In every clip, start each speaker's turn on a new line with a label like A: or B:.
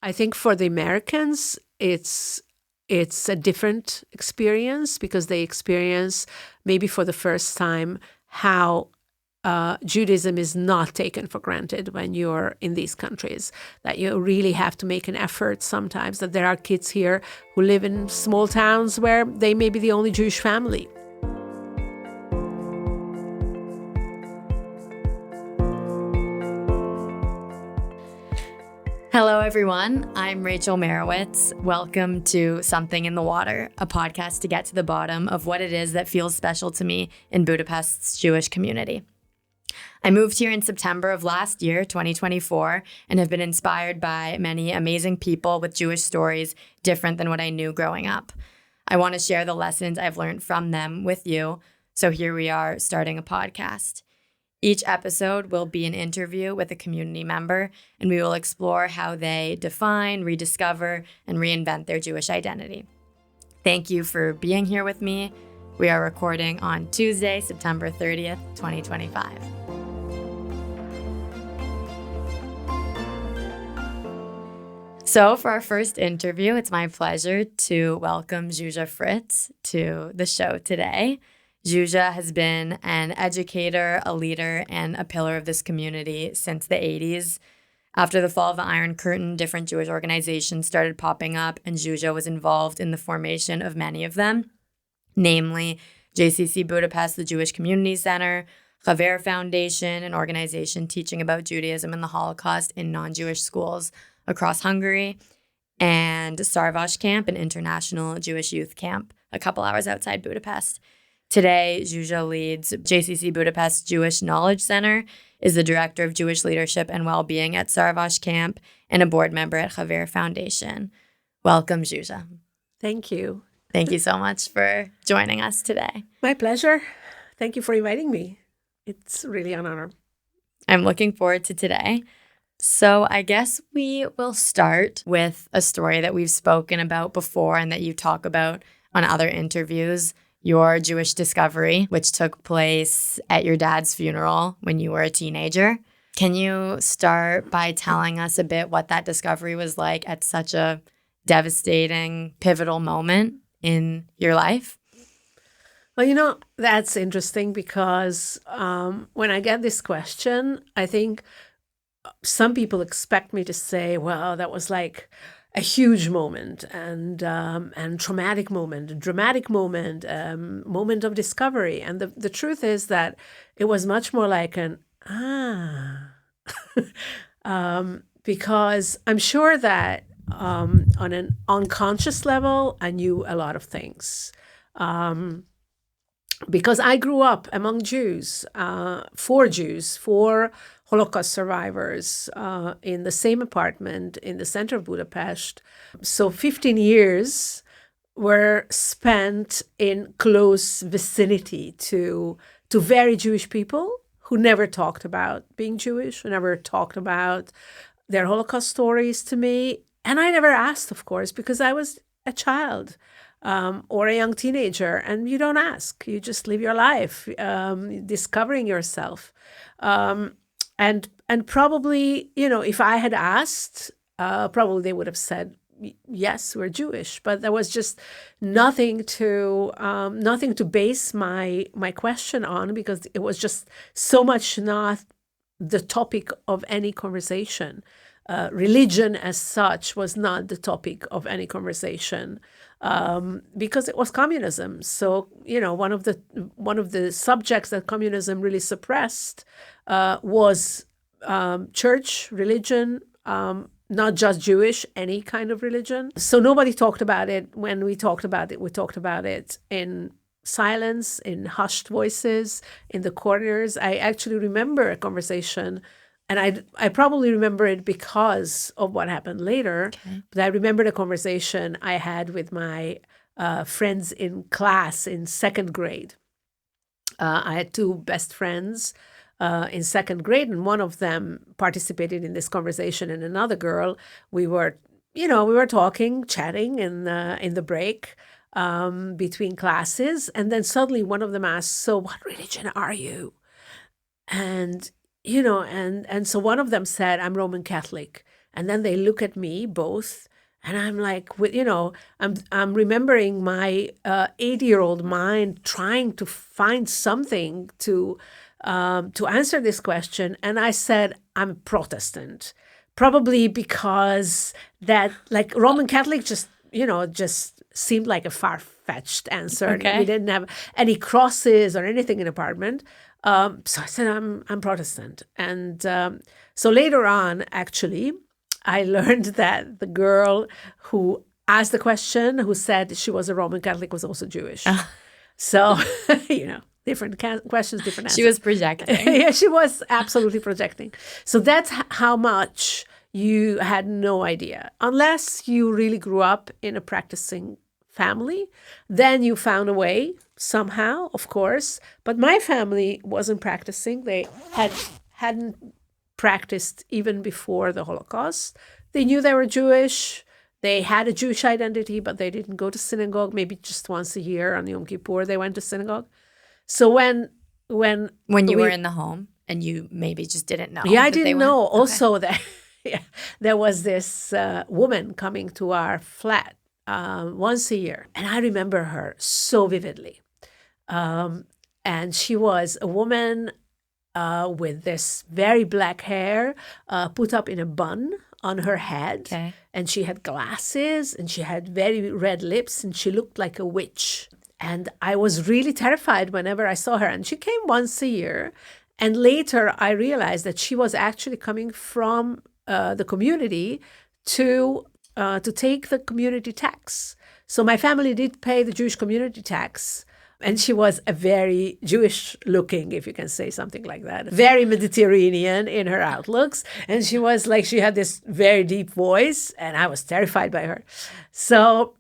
A: I think for the Americans, it's a different experience because they experience maybe for the first time how Judaism is not taken for granted when you're in these countries, that you really have to make an effort sometimes, that there are kids here who live in small towns where they may be the only Jewish family.
B: Hello, everyone. I'm Rachel Merowitz. Welcome to Something in the Water, a podcast to get to the bottom of what it is that feels special to me in Budapest's Jewish community. I moved here in September of last year, 2024, and have been inspired by many amazing people with Jewish stories different than what I knew growing up. I want to share the lessons I've learned from them with you, so here we are starting a podcast. Each episode will be an interview with a community member, and we will explore how they define, rediscover, and reinvent their Jewish identity. Thank you for being here with me. We are recording on Tuesday, September 30th, 2025. So for our first interview, it's my pleasure to welcome Zsuzsa Fritz to the show today. Zsuzsa has been an educator, a leader, and a pillar of this community since the 80s. After the fall of the Iron Curtain, different Jewish organizations started popping up, and Zsuzsa was involved in the formation of many of them, namely JCC Budapest, the Jewish Community Center, Chaver Foundation, an organization teaching about Judaism and the Holocaust in non-Jewish schools across Hungary, and Sarvas Camp, an international Jewish youth camp a couple hours outside Budapest. Today, Zsuzsa leads JCC Budapest Jewish Knowledge Center, is the Director of Jewish Leadership and Wellbeing at Sarvas Camp, and a board member at Chaver Foundation. Welcome, Zsuzsa.
A: Thank you.
B: Thank you so much for joining us today.
A: My pleasure. Thank you for inviting me. It's really an honor.
B: I'm looking forward to today. So I guess we will start with a story that we've spoken about before and that you talk about on other interviews, your Jewish discovery, which took place at your dad's funeral when you were a teenager. Can you start by telling us a bit what that discovery was like at such a devastating, pivotal moment in your life?
A: Well, that's interesting because when I get this question, I think some people expect me to say, well, that was like a huge moment and traumatic moment, a dramatic moment, moment of discovery. And the truth is that it was much more like because I'm sure that on an unconscious level, I knew a lot of things. Because I grew up among Jews, four Holocaust survivors in the same apartment in the center of Budapest. So 15 years were spent in close vicinity to very Jewish people who never talked about being Jewish, who never talked about their Holocaust stories to me. And I never asked, of course, because I was a child. Or a young teenager, and you don't ask. You just live your life, discovering yourself. And probably, if I had asked, probably they would have said, yes, we're Jewish. But there was just nothing to base my question on, because it was just so much not the topic of any conversation. Religion as such was not the topic of any conversation. Because it was communism. So, one of the subjects that communism really suppressed was church, religion, not just Jewish, any kind of religion. So nobody talked about it. When we talked about it, we talked about it in silence, in hushed voices, in the corners. I actually remember a conversation, and I probably remember it because of what happened later. Okay. But I remember the conversation I had with my friends in class in second grade. I had two best friends in second grade, and one of them participated in this conversation, and another girl, we were talking, chatting in the break between classes. And then suddenly one of them asked, so what religion are you? And so one of them said, I'm Roman Catholic. And then they look at me both, and I'm like, I'm remembering my 80-year-old mind trying to find something to answer this question. And I said, I'm Protestant, probably because that, like, Roman Catholic just seemed like a far-fetched answer.
B: Okay.
A: We didn't have any crosses or anything in the apartment. So I said, I'm Protestant. And so later on, actually, I learned that the girl who asked the question, who said she was a Roman Catholic, was also Jewish. So, different questions, different answers.
B: She was projecting.
A: Yeah, she was absolutely projecting. So that's how much you had no idea. Unless you really grew up in a practicing family, then you found a way somehow, of course. But my family wasn't practicing. They hadn't practiced even before the Holocaust. They knew they were Jewish. They had a Jewish identity, but they didn't go to synagogue. Maybe just once a year on Yom Kippur they went to synagogue. So when
B: you were in the home and you maybe just didn't know.
A: Yeah, I didn't know.
B: Okay.
A: Also, that there was this woman coming to our flat once a year, and I remember her so vividly. And she was a woman with this very black hair put up in a bun on her head.
B: Okay.
A: And she had glasses, and she had very red lips, and she looked like a witch. And I was really terrified whenever I saw her. And she came once a year. And later I realized that she was actually coming from the community to take the community tax. So my family did pay the Jewish community tax. And she was a very Jewish looking, if you can say something like that, very Mediterranean in her outlooks. And she was like, she had this very deep voice, and I was terrified by her. So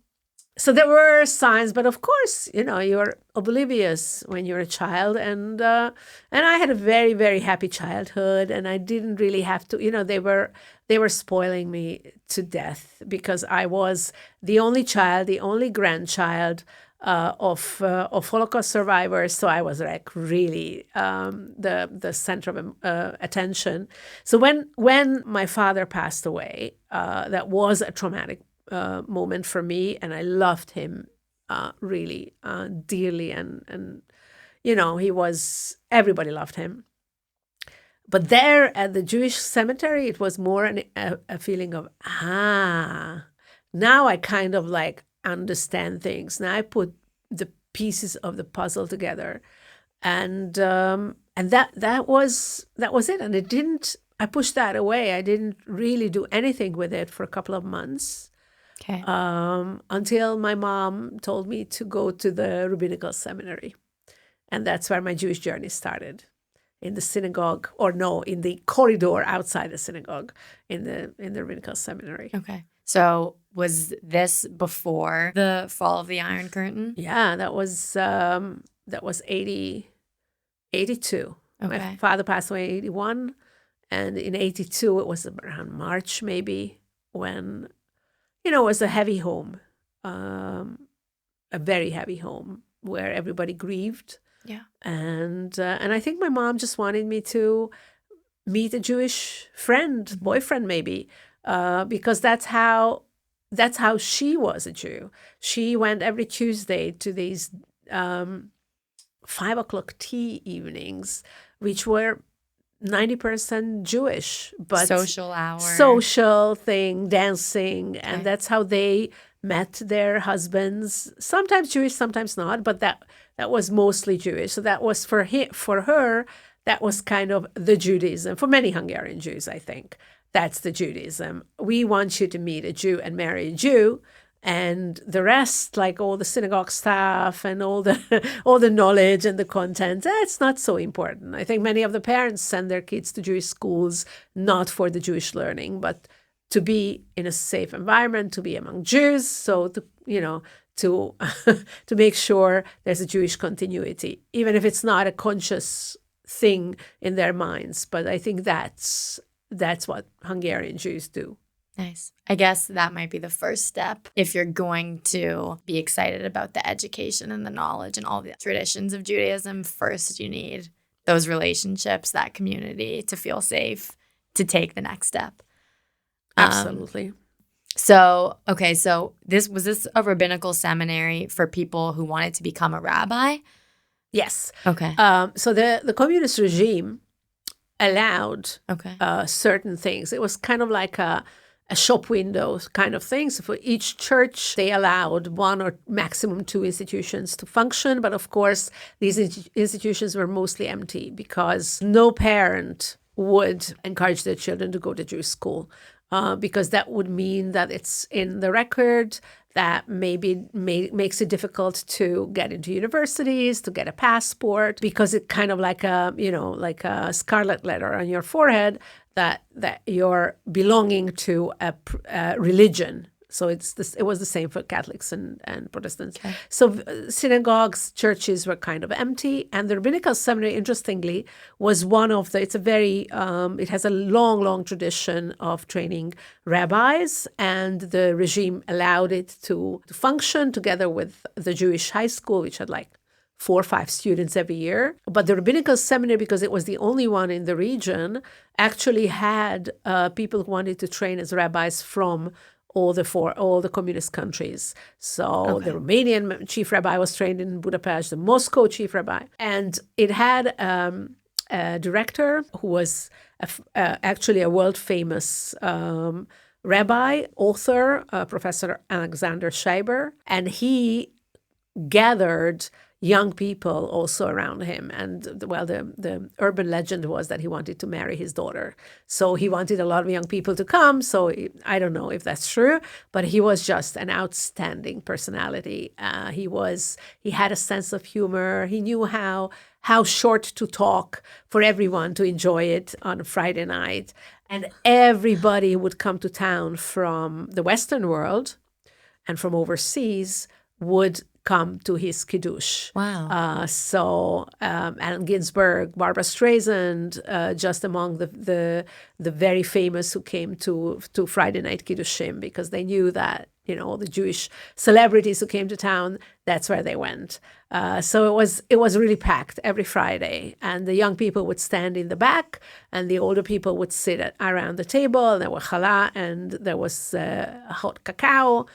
A: there were signs, but of course, you're oblivious when you're a child. And I had a very, very happy childhood, and I didn't really have to, they were spoiling me to death because I was the only child, the only grandchild of Holocaust survivors. So I was like really the center of attention. So when my father passed away, that was a traumatic moment for me, and I loved him really dearly, and everybody loved him. But there at the Jewish cemetery, it was more a feeling of now I kind of like understand things. Now I put the pieces of the puzzle together, and that was it. And it didn't. I pushed that away. I didn't really do anything with it for a couple of months.
B: Okay.
A: Until my mom told me to go to the rabbinical seminary, and that's where my Jewish journey started. In the synagogue, in the corridor outside the synagogue, in the rabbinical seminary.
B: Okay. So was this before the fall of the Iron Curtain?
A: Yeah, that was 82.
B: Okay.
A: My father passed away in 81, and in 82 it was around March maybe when, it was a heavy home, a very heavy home where everybody grieved.
B: Yeah.
A: And I think my mom just wanted me to meet a Jewish friend, boyfriend maybe, because that's how she was a Jew. She went every Tuesday to these 5:00 tea evenings, which were 90% Jewish, but
B: social hour,
A: social thing, dancing, and that's how they met their husbands. Sometimes Jewish, sometimes not, but that was mostly Jewish. So that was for her, that was kind of the Judaism. For many Hungarian Jews, I think that's the Judaism. We want you to meet a Jew and marry a Jew, and the rest, like all the synagogue staff and all the knowledge and the content, that's not so important. I think many of the parents send their kids to Jewish schools not for the Jewish learning, but to be in a safe environment, to be among Jews, so to make sure there's a Jewish continuity, even if it's not a conscious thing in their minds. But I think that's what Hungarian Jews do.
B: Nice. I guess that might be the first step. If you're going to be excited about the education and the knowledge and all the traditions of Judaism, first you need those relationships, that community to feel safe, to take the next step.
A: Absolutely.
B: So this a rabbinical seminary for people who wanted to become a rabbi?
A: Yes.
B: Okay.
A: So the communist regime allowed
B: Okay.
A: certain things. It was kind of like a shop window kind of thing. So for each church, they allowed one or maximum two institutions to function. But of course, these institutions were mostly empty because no parent would encourage their children to go to Jewish school. Because that would mean that it's in the record, that maybe makes it difficult to get into universities, to get a passport, because it kind of like a scarlet letter on your forehead that you're belonging to a religion. So it was the same for Catholics and Protestants. Okay. So synagogues, churches were kind of empty, and the rabbinical seminary, interestingly, was one of the. It's a very. It has a long tradition of training rabbis, and the regime allowed it to function together with the Jewish high school, which had like 4 or 5 students every year. But the rabbinical seminary, because it was the only one in the region, actually had people who wanted to train as rabbis from all the communist countries. So the Romanian chief rabbi was trained in Budapest, the Moscow chief rabbi. And it had a director who was actually a world-famous rabbi, author, Professor Alexander Scheiber. And he gathered young people also around him. And the urban legend was that he wanted to marry his daughter. So he wanted a lot of young people to come. So I don't know if that's true, but he was just an outstanding personality. He had a sense of humor. He knew how short to talk for everyone to enjoy it on a Friday night. And everybody would come to town from the Western world and from overseas would come to his kiddush.
B: Wow.
A: So Allen Ginsberg, Barbara Streisand, just among the very famous who came to Friday night kiddushim, because they knew that all the Jewish celebrities who came to town, that's where they went. So it was really packed every Friday, and the young people would stand in the back, and the older people would sit around the table. And there were challah, and there was hot cacao.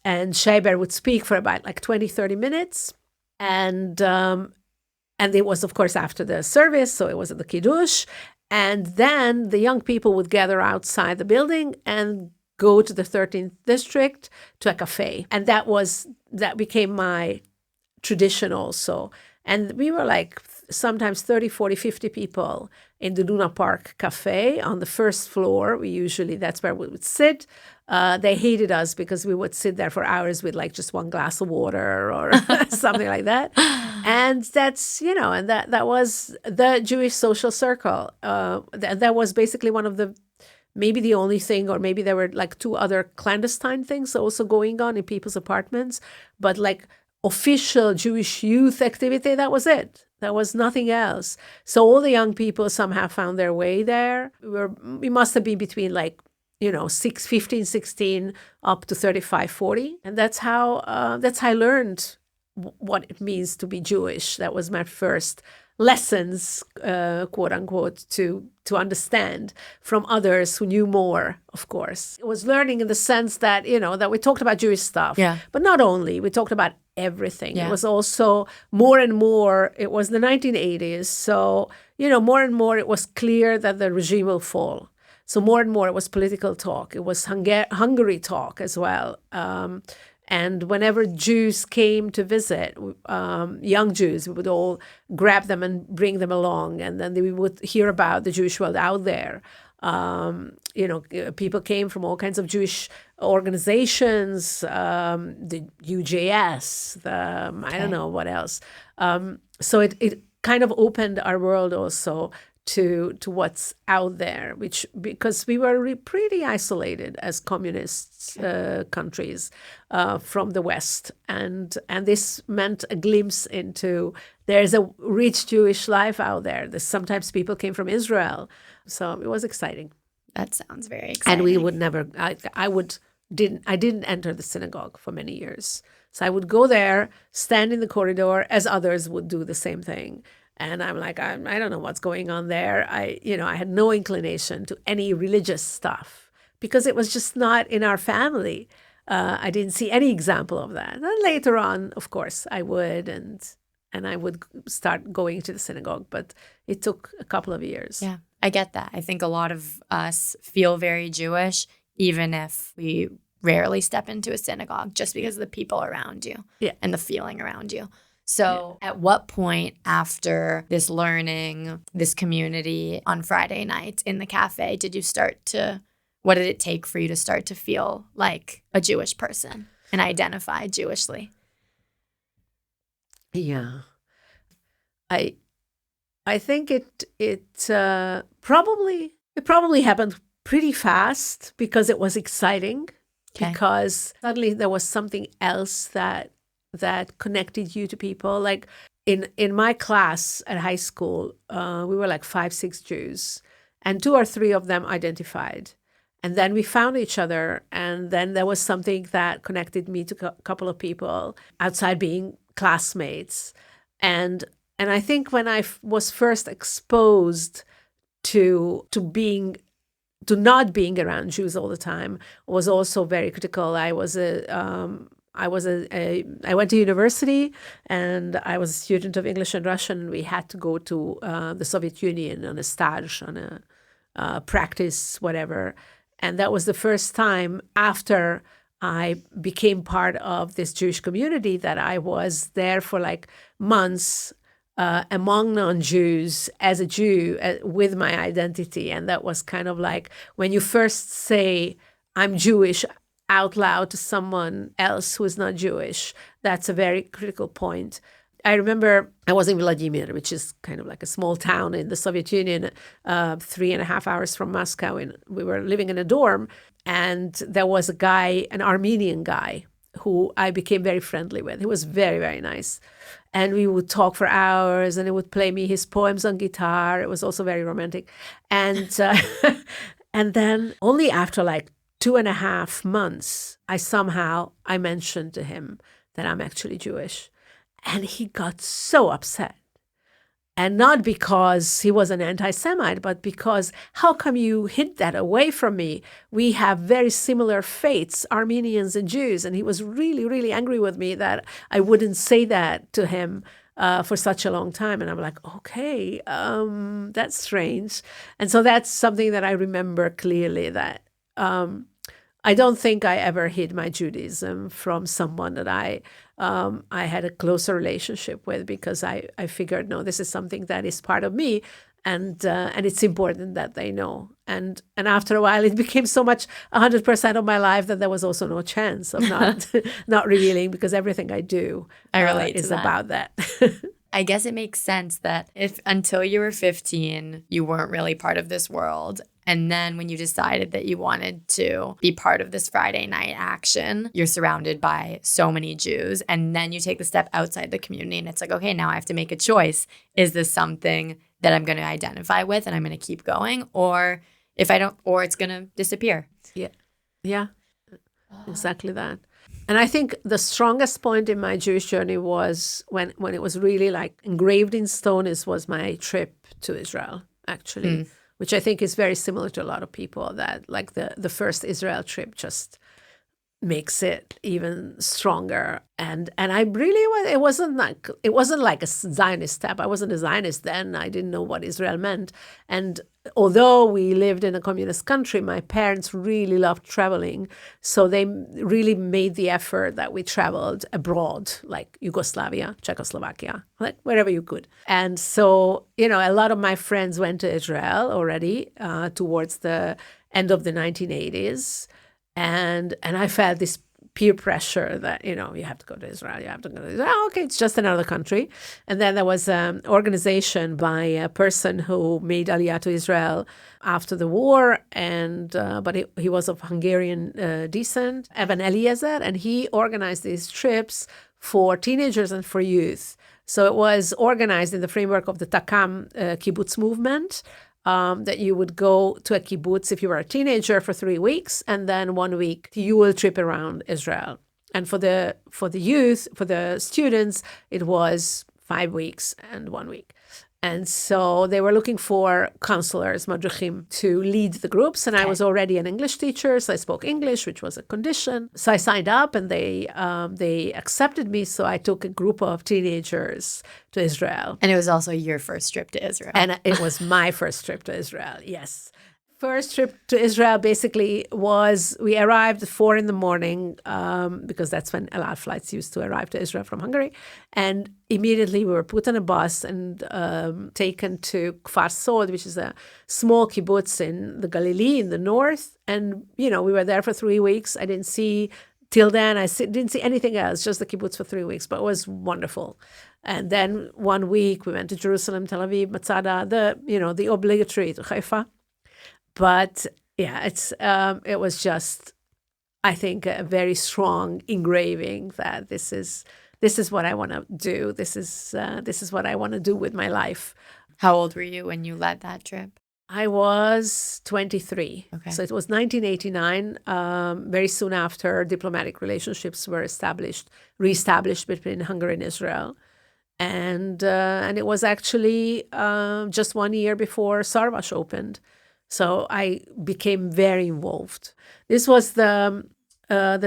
A: And Scheiber would speak for about like 20, 30 minutes. And it was, of course, after the service, so it was at the Kiddush. And then the young people would gather outside the building and go to the 13th district to a cafe. And that became my tradition also. And we were like sometimes 30, 40, 50 people in the Luna Park Cafe on the first floor. That's where we would sit. They hated us because we would sit there for hours with like just one glass of water or something like that. And that's, and that was the Jewish social circle. That was basically one of maybe the only thing, or maybe there were like 2 other clandestine things also going on in people's apartments. But like official Jewish youth activity, that was it. There was nothing else. So all the young people somehow found their way there. We must have been between like, 15, 16 up to 35, 40. And that's how I learned what it means to be Jewish. That was my first lessons, quote unquote, to understand from others who knew more, of course. It was learning in the sense that, that we talked about Jewish stuff.
B: Yeah.
A: But not only, we talked about everything.
B: Yeah.
A: It was also more and more, it was the 1980s. So, more and more it was clear that the regime will fall. So more and more it was political talk. It was Hungary talk as well. And whenever Jews came to visit, young Jews, we would all grab them and bring them along. And then we would hear about the Jewish world out there. People came from all kinds of Jewish organizations, the UJS, I don't know what else. So it kind of opened our world also to what's out there, because we were pretty isolated as communist countries from the West, and this meant a glimpse into there's a rich Jewish life out there. Sometimes people came from Israel, so it was exciting.
B: That sounds very exciting.
A: And we would never. I didn't enter the synagogue for many years, so I would go there, stand in the corridor, as others would do the same thing. And I'm like, I don't know what's going on there. I had no inclination to any religious stuff. because it was just not in our family. I didn't see any example of that. And later on, of course, I would, and I would start going to the synagogue, but it took a couple of years.
B: Yeah, I get that. I think a lot of us feel very Jewish, even if we rarely step into a synagogue, just because of the people around you and the feeling around you. So at what point after this learning, this community on Friday nights in the cafe, did you start to, what did it take for you to start to feel like a Jewish person and identify Jewishly?
A: Yeah. I think it probably happened pretty fast because it was exciting, because suddenly there was something else that connected you to people. Like in my class at high school, we were like 5-6 Jews, and 2 or 3 of them identified. And then we found each other, and then there was something that connected me to a couple of people outside being classmates. And I think when I was first exposed to not being around Jews all the time, was also very critical. I went to university, and I was a student of English and Russian. We had to go to the Soviet Union on a stage, on a practice, whatever. And that was the first time after I became part of this Jewish community that I was there for like months among non-Jews as a Jew with my identity. And that was kind of like when you first say, I'm Jewish out loud to someone else who is not Jewish, that's a very critical point. I remember I was in Vladimir, which is kind of like a small town in the Soviet Union, 3.5 hours from Moscow. And we were living in a dorm, and there was a guy, an Armenian guy, who I became very friendly with. He was very, very nice. And we would talk for hours, and he would play me his poems on guitar. It was also very romantic. And and then only after like 2.5 months, I mentioned to him that I'm actually Jewish. And he got so upset. And not because he was an anti-Semite, but because how come you hid that away from me? We have very similar faiths, Armenians and Jews. And he was really, really angry with me that I wouldn't say that to him for such a long time. And I'm like, okay, that's strange. And so that's something that I remember clearly, that I don't think I ever hid my Judaism from someone that I had a closer relationship with, because I figured, no, this is something that is part of me, and it's important that they know. And after a while, it became so much 100% of my life that there was also no chance of not revealing, because everything I do is about that.
B: I guess it makes sense that if until you were 15, you weren't really part of this world. And then when you decided that you wanted to be part of this Friday night action, you're surrounded by so many Jews. And then you take the step outside the community, and it's like, okay, now I have to make a choice. Is this something that I'm going to identify with and I'm going to keep going? Or if I don't, or it's going to disappear.
A: Yeah, exactly that. And I think the strongest point in my Jewish journey was when it was really like engraved in stone, was my trip to Israel, actually, which I think is very similar to a lot of people, that like the first Israel trip just makes it even stronger. And I really, it wasn't like a Zionist step. I wasn't a Zionist then. I didn't know what Israel meant. And although we lived in a communist country, my parents really loved traveling. So they really made the effort that we traveled abroad, like Yugoslavia, Czechoslovakia, like wherever you could. And so, a lot of my friends went to Israel already towards the end of the 1980s. And I felt this peer pressure that, you have to go to Israel, you have to go to Israel. Oh, okay, it's just another country. And then there was an organization by a person who made Aliyah to Israel after the war, and but he was of Hungarian descent, Evan Eliezer, and he organized these trips for teenagers and for youth. So it was organized in the framework of the Takam kibbutz movement, that you would go to a kibbutz if you were a teenager for 3 weeks, and then 1 week you will trip around Israel. And for the youth, for the students, it was 5 weeks and 1 week. And so they were looking for counselors, madrichim, to lead the groups. And I was already an English teacher, so I spoke English, which was a condition. So I signed up, and they accepted me. So I took a group of teenagers to Israel.
B: And it was also your first trip to Israel.
A: And it was my first trip to Israel, yes. First trip to Israel basically was, we arrived at 4 a.m, because that's when a lot of flights used to arrive to Israel from Hungary. And immediately we were put on a bus and taken to Kfar Sod, which is a small kibbutz in the Galilee in the north. And, we were there for 3 weeks. I didn't see, till then, didn't see anything else, just the kibbutz for 3 weeks, but it was wonderful. And then 1 week we went to Jerusalem, Tel Aviv, Matzada, the obligatory to Haifa. But yeah, it was just, I think, a very strong engraving that this is what I want to do. This is what I want to do with my life.
B: How old were you when you led that trip?
A: I was 23.
B: Okay.
A: So it was 1989. Very soon after, diplomatic relationships were reestablished between Hungary and Israel. And it was actually just 1 year before Sarvash opened. So I became very involved. This was the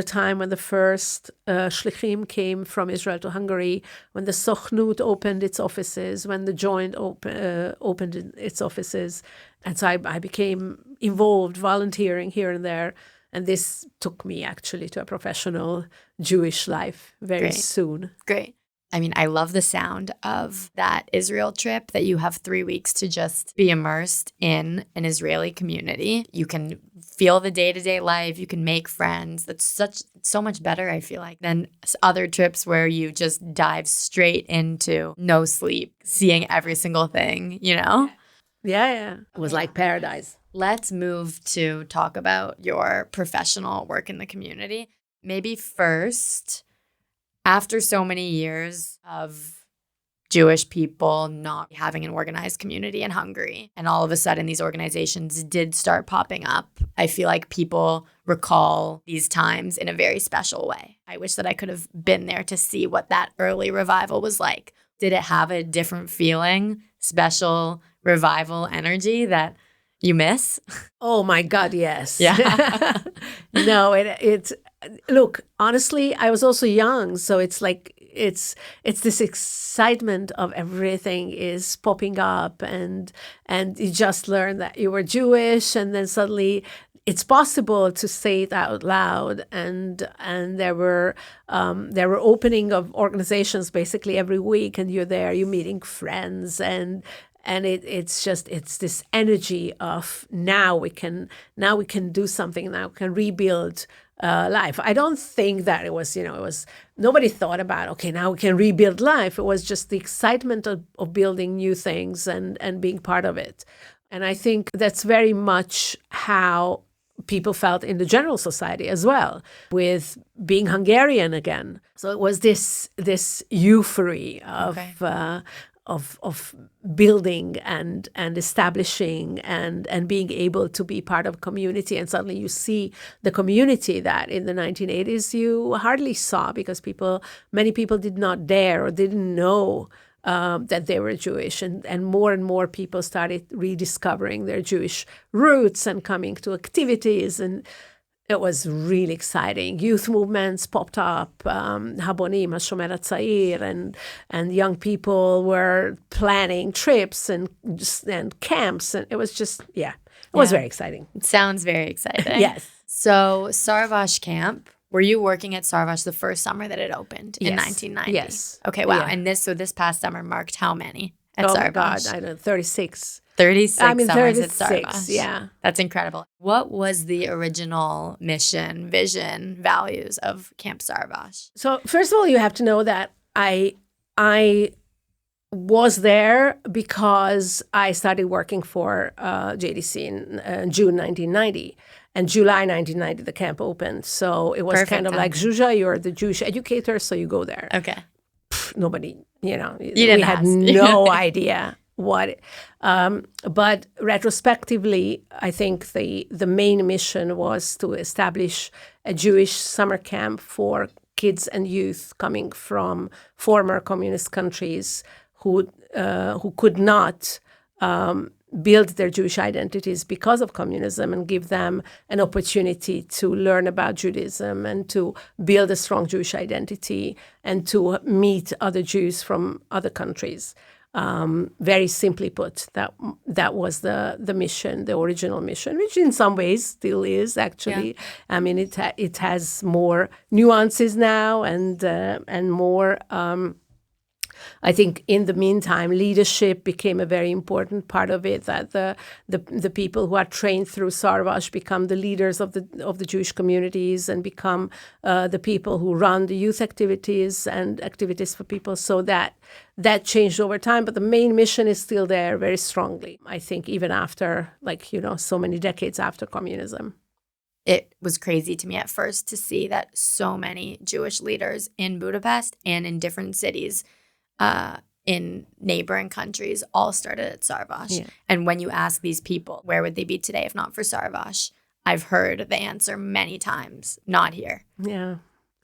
A: time when the first shlichim came from Israel to Hungary, when the Sochnut opened its offices, when the Joint opened its offices. And so I became involved, volunteering here and there. And this took me actually to a professional Jewish life very soon.
B: Great. I mean, I love the sound of that Israel trip, that you have 3 weeks to just be immersed in an Israeli community. You can feel the day-to-day life. You can make friends. That's so much better, I feel like, than other trips where you just dive straight into no sleep, seeing every single thing,
A: Yeah. It was like paradise.
B: Let's move to talk about your professional work in the community. Maybe first, after so many years of Jewish people not having an organized community in Hungary, and all of a sudden these organizations did start popping up, I feel like people recall these times in a very special way. I wish that I could have been there to see what that early revival was like. Did it have a different feeling, special revival energy that you miss?
A: Oh my God, yes.
B: Yeah.
A: No, it's look, honestly, I was also young, so it's like it's this excitement of everything is popping up, and you just learn that you were Jewish, and then suddenly it's possible to say it out loud, and there were opening of organizations basically every week, and you're meeting friends, and it's this energy of now we can do something, now we can rebuild life. I don't think that it was nobody thought about, okay, now we can rebuild life. It was just the excitement of building new things and being part of it. And I think that's very much how people felt in the general society as well, with being Hungarian again. So it was this euphoria of building and establishing and being able to be part of a community. And suddenly you see the community that in the 1980s you hardly saw, because many people did not dare or didn't know that they were Jewish. And more people started rediscovering their Jewish roots and coming to activities. And it was really exciting. Youth movements popped up, Habonim, HaShomer HaTzair, and young people were planning trips and camps. And it was just, it was very exciting.
B: It sounds very exciting.
A: Yes.
B: So Sarvash Camp, were you working at Sarvash the first summer that it opened in 1990?
A: Yes.
B: Okay, wow.
A: Yeah.
B: And this past summer marked how many at
A: Oh
B: Sarvash?
A: my God, I don't know, 36.
B: 36 summers
A: 36,
B: at Sarvash.
A: yeah.
B: That's incredible. What was the original mission, vision, values of Camp Sarvash?
A: So first of all, you have to know that I was there because I started working for JDC in June 1990. And July 1990, the camp opened. So it was
B: Perfect
A: kind of
B: timing.
A: like, Zsuzsa, you're the Jewish educator, so you go there.
B: Okay.
A: Nobody, we
B: didn't
A: had
B: ask.
A: no idea what. But retrospectively, I think the main mission was to establish a Jewish summer camp for kids and youth coming from former communist countries who could not build their Jewish identities because of communism, and give them an opportunity to learn about Judaism and to build a strong Jewish identity and to meet other Jews from other countries. Very simply put, that was the mission, the original mission, which in some ways still is actually. Yeah. I mean, it has more nuances now and more. I think in the meantime, leadership became a very important part of it. That the people who are trained through Sarvash become the leaders of the Jewish communities and become the people who run the youth activities and activities for people. So that changed over time, but the main mission is still there very strongly. I think even after, so many decades after communism.
B: It was crazy to me at first to see that so many Jewish leaders in Budapest and in different cities in neighboring countries all started at Sarvash. Yeah. And when you ask these people, where would they be today if not for Sarvash? I've heard the answer many times, not here.
A: Yeah.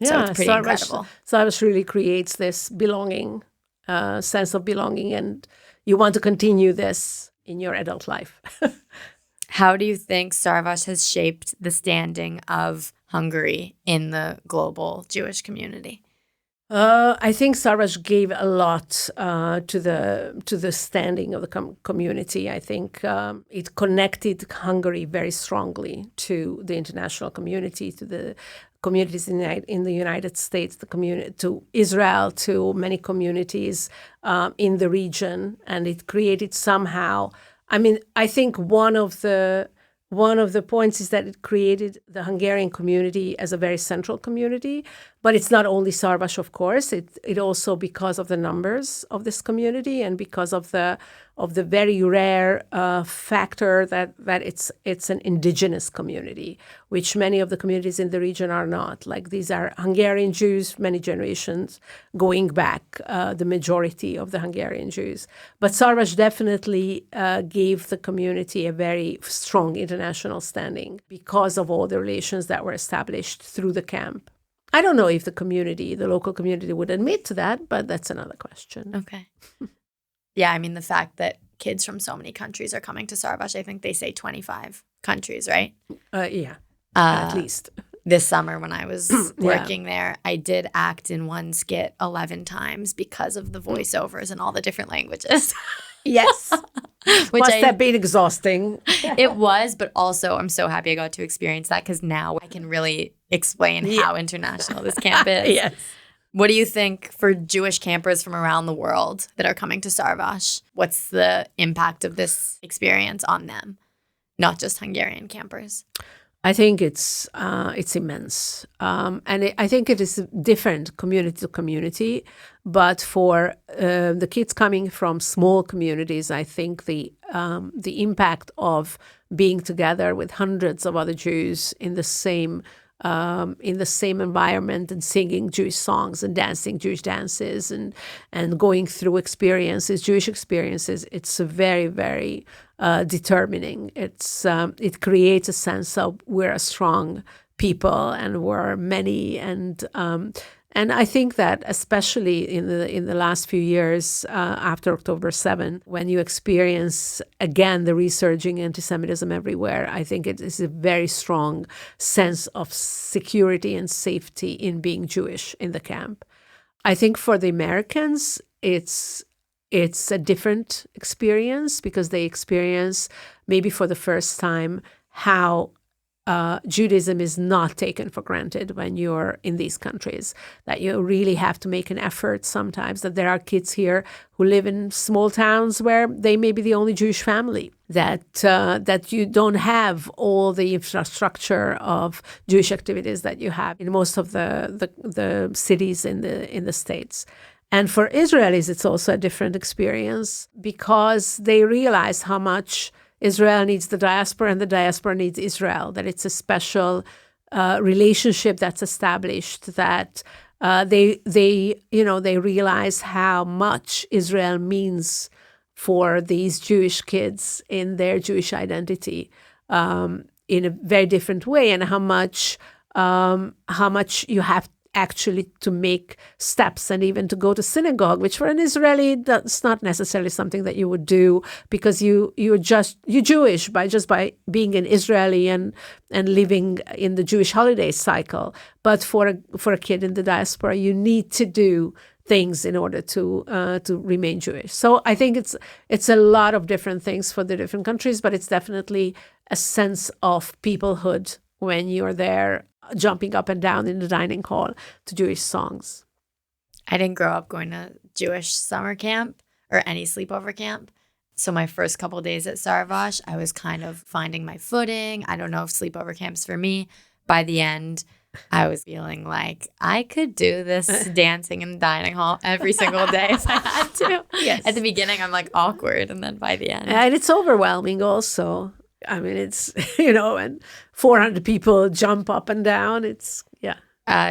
B: So it's pretty incredible.
A: Sarvash really creates this belonging, sense of belonging, and you want to continue this in your adult life.
B: How do you think Sarvash has shaped the standing of Hungary in the global Jewish community?
A: I think Sarvash gave a lot to the standing of the community. I think it connected Hungary very strongly to the international community, to the communities in the United States, to Israel, to many communities in the region, and it created somehow. I mean, I think one of the points is that it created the Hungarian community as a very central community, but it's not only Sarvash, of course. It also, because of the numbers of this community and because of the very rare factor that it's an indigenous community, which many of the communities in the region are not. Like, these are Hungarian Jews, many generations going back, the majority of the Hungarian Jews. But Sarvash definitely gave the community a very strong international standing because of all the relations that were established through the camp. I don't know if the local community would admit to that, but that's another question.
B: Okay. Yeah, I mean, the fact that kids from so many countries are coming to Sarvash, I think they say 25 countries, right?
A: Yeah, at least.
B: This summer when I was working there, I did act in one skit 11 times because of the voiceovers and all the different languages.
A: Yes. Must have been exhausting.
B: It was, but also I'm so happy I got to experience that because now I can really explain how international this camp is.
A: Yes.
B: What do you think for Jewish campers from around the world that are coming to Sarvash? What's the impact of this experience on them, not just Hungarian campers?
A: I think it's immense, and I think it is different community to community. But for the kids coming from small communities, I think the impact of being together with hundreds of other Jews in the same environment and singing Jewish songs and dancing Jewish dances and going through Jewish experiences, it's very, very determining. It creates a sense of we're a strong people and we're many, and I think that especially in the last few years after October 7, when you experience again the resurging anti-Semitism everywhere, I think it is a very strong sense of security and safety in being Jewish in the camp. I think for the Americans, it's a different experience because they experience maybe for the first time how Judaism is not taken for granted when you're in these countries, that you really have to make an effort sometimes, that there are kids here who live in small towns where they may be the only Jewish family, that you don't have all the infrastructure of Jewish activities that you have in most of the cities in the States. And for Israelis, it's also a different experience because they realize how much Israel needs the diaspora and the diaspora needs Israel, that it's a special relationship that's established, that they realize how much Israel means for these Jewish kids in their Jewish identity in a very different way, and how much actually to make steps and even to go to synagogue, which for an Israeli, that's not necessarily something that you would do because you're Jewish by being an Israeli and living in the Jewish holiday cycle. But for a kid in the diaspora, you need to do things in order to remain Jewish. So I think it's a lot of different things for the different countries, but it's definitely a sense of peoplehood when you're there jumping up and down in the dining hall to Jewish songs.
B: I didn't grow up going to Jewish summer camp or any sleepover camp. So my first couple of days at Sarvash, I was kind of finding my footing. I don't know if sleepover camp's for me. By the end, I was feeling like I could do this dancing in the dining hall every single day if I had to.
A: Yes.
B: At the beginning, I'm like awkward. And then by the end.
A: And it's overwhelming also. I mean, it's, and 400 people jump up and down. It's, yeah.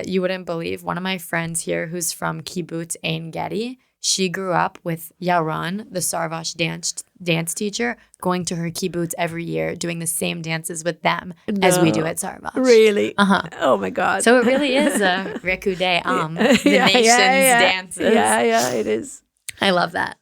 B: You wouldn't believe one of my friends here who's from Kibbutz Ein Gedi. She grew up with Yaron, the Sarvash dance teacher, going to her kibbutz every year, doing the same dances with them as we do at Sarvash.
A: Really?
B: Uh-huh.
A: Oh, my God.
B: So it really is a Rikudei Am, the nation's dances.
A: Yeah, it is.
B: I love that.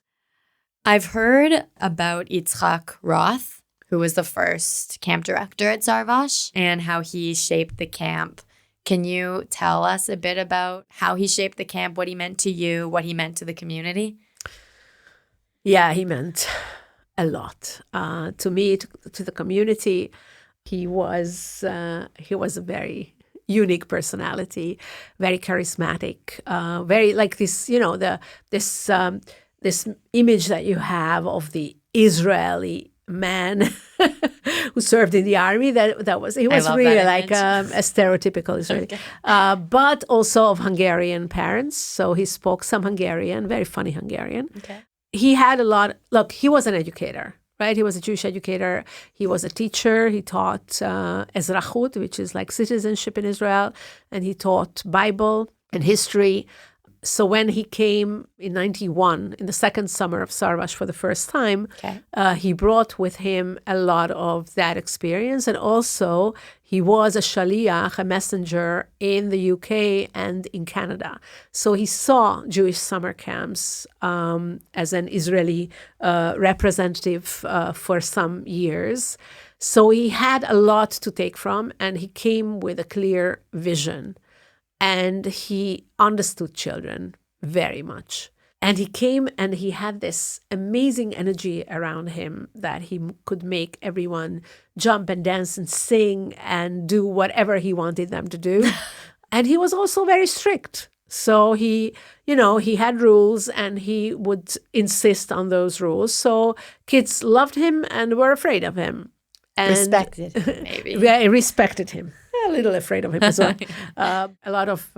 B: I've heard about Yitzhak Roth, who was the first camp director at Sarvash, and how he shaped the camp. Can you tell us a bit about how he shaped the camp, what he meant to you, what he meant to the community?
A: Yeah, he meant a lot to me, to the community. He was a very unique personality, very charismatic, very like this, this image that you have of the Israeli man who served in the army. He was really like a stereotypical Israeli, okay. But also of Hungarian parents. So he spoke some Hungarian, very funny Hungarian.
B: Okay.
A: He had he was an educator, right? He was a Jewish educator. He was a teacher. He taught Ezrachut, which is like citizenship in Israel, and he taught Bible and history. So when he came in 91, in the second summer of Sarvash for the first time,
B: okay.
A: He brought with him a lot of that experience. And also, he was a shaliach, a messenger in the UK and in Canada. So he saw Jewish summer camps as an Israeli representative for some years. So he had a lot to take from, and he came with a clear vision. And he understood children very much. And he came and he had this amazing energy around him that he could make everyone jump and dance and sing and do whatever he wanted them to do. And he was also very strict. So he had rules and he would insist on those rules. So kids loved him and were afraid of him. And
B: respected him, maybe.
A: They respected him. A little afraid of him as well. A lot of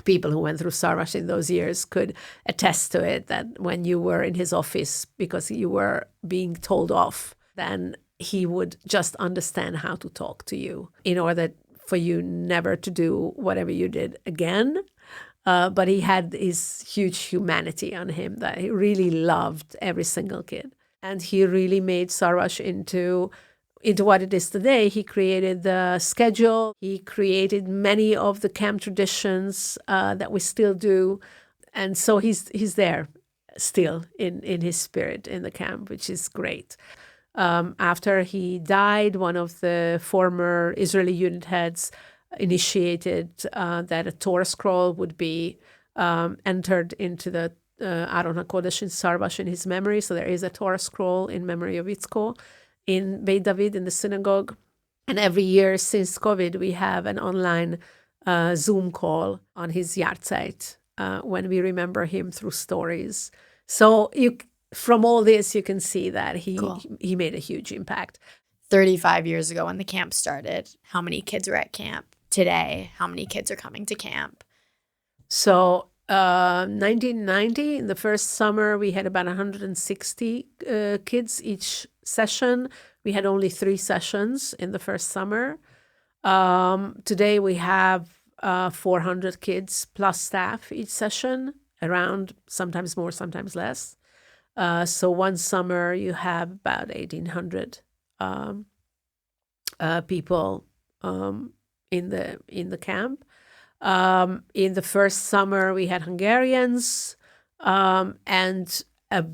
A: people who went through Sarvash in those years could attest to it, that when you were in his office because you were being told off, then he would just understand how to talk to you in order for you never to do whatever you did again. But he had his huge humanity on him that he really loved every single kid. And he really made Sarvash into what it is today. He created the schedule. He created many of the camp traditions that we still do. And so he's there still in his spirit in the camp, which is great. After he died, one of the former Israeli unit heads initiated that a Torah scroll would be entered into the Aron HaKodesh in Sarvash in his memory. So there is a Torah scroll in memory of Yitzko in Beit David, in the synagogue. And every year since COVID, we have an online Zoom call on his yahrzeit when we remember him through stories. So from all this, you can see that he made a huge impact.
B: 35 years ago when the camp started, how many kids were at camp? Today, how many kids are coming to camp?
A: So 1990, in the first summer, we had about 160 kids each session. We had only 3 sessions in the first summer. Today we have 400 kids plus staff each session, around, sometimes more, sometimes less. So one summer you have about 1,800 people in the camp. In the first summer, we had Hungarians and a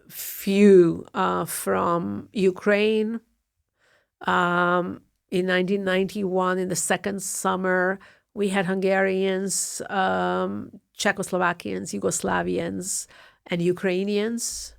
A: few from Ukraine. In 1991, in the second summer, we had Hungarians, Czechoslovakians, Yugoslavians, and Ukrainians.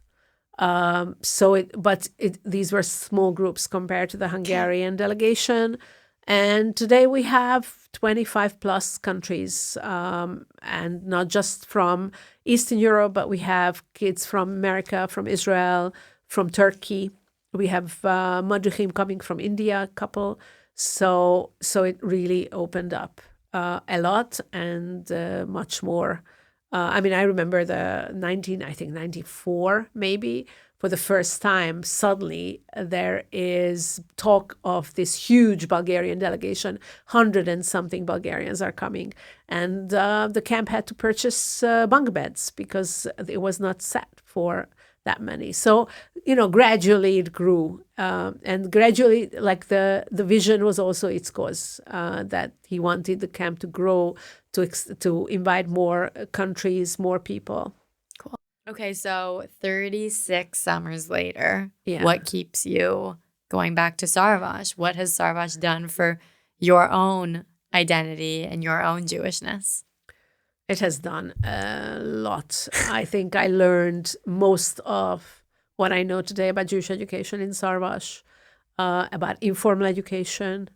A: These were small groups compared to the Hungarian delegation. And today we have 25 plus countries, and not just from Eastern Europe, but we have kids from America, from Israel, from Turkey. We have Madhuhim coming from India, a couple. So it really opened up a lot and much more. I remember the 94 maybe, for the first time, suddenly there is talk of this huge Bulgarian delegation, 100 and something Bulgarians are coming. And the camp had to purchase bunk beds because it was not set for that many. So, gradually it grew. And gradually, like the vision was also its cause, that he wanted the camp to grow, to invite more countries, more people.
B: Cool. Okay, so 36 summers later,
A: Yeah.
B: What keeps you going back to Sarvash? What has Sarvash done for your own identity and your own Jewishness?
A: It has done a lot. I think I learned most of what I know today about Jewish education in Sarvash, about informal education,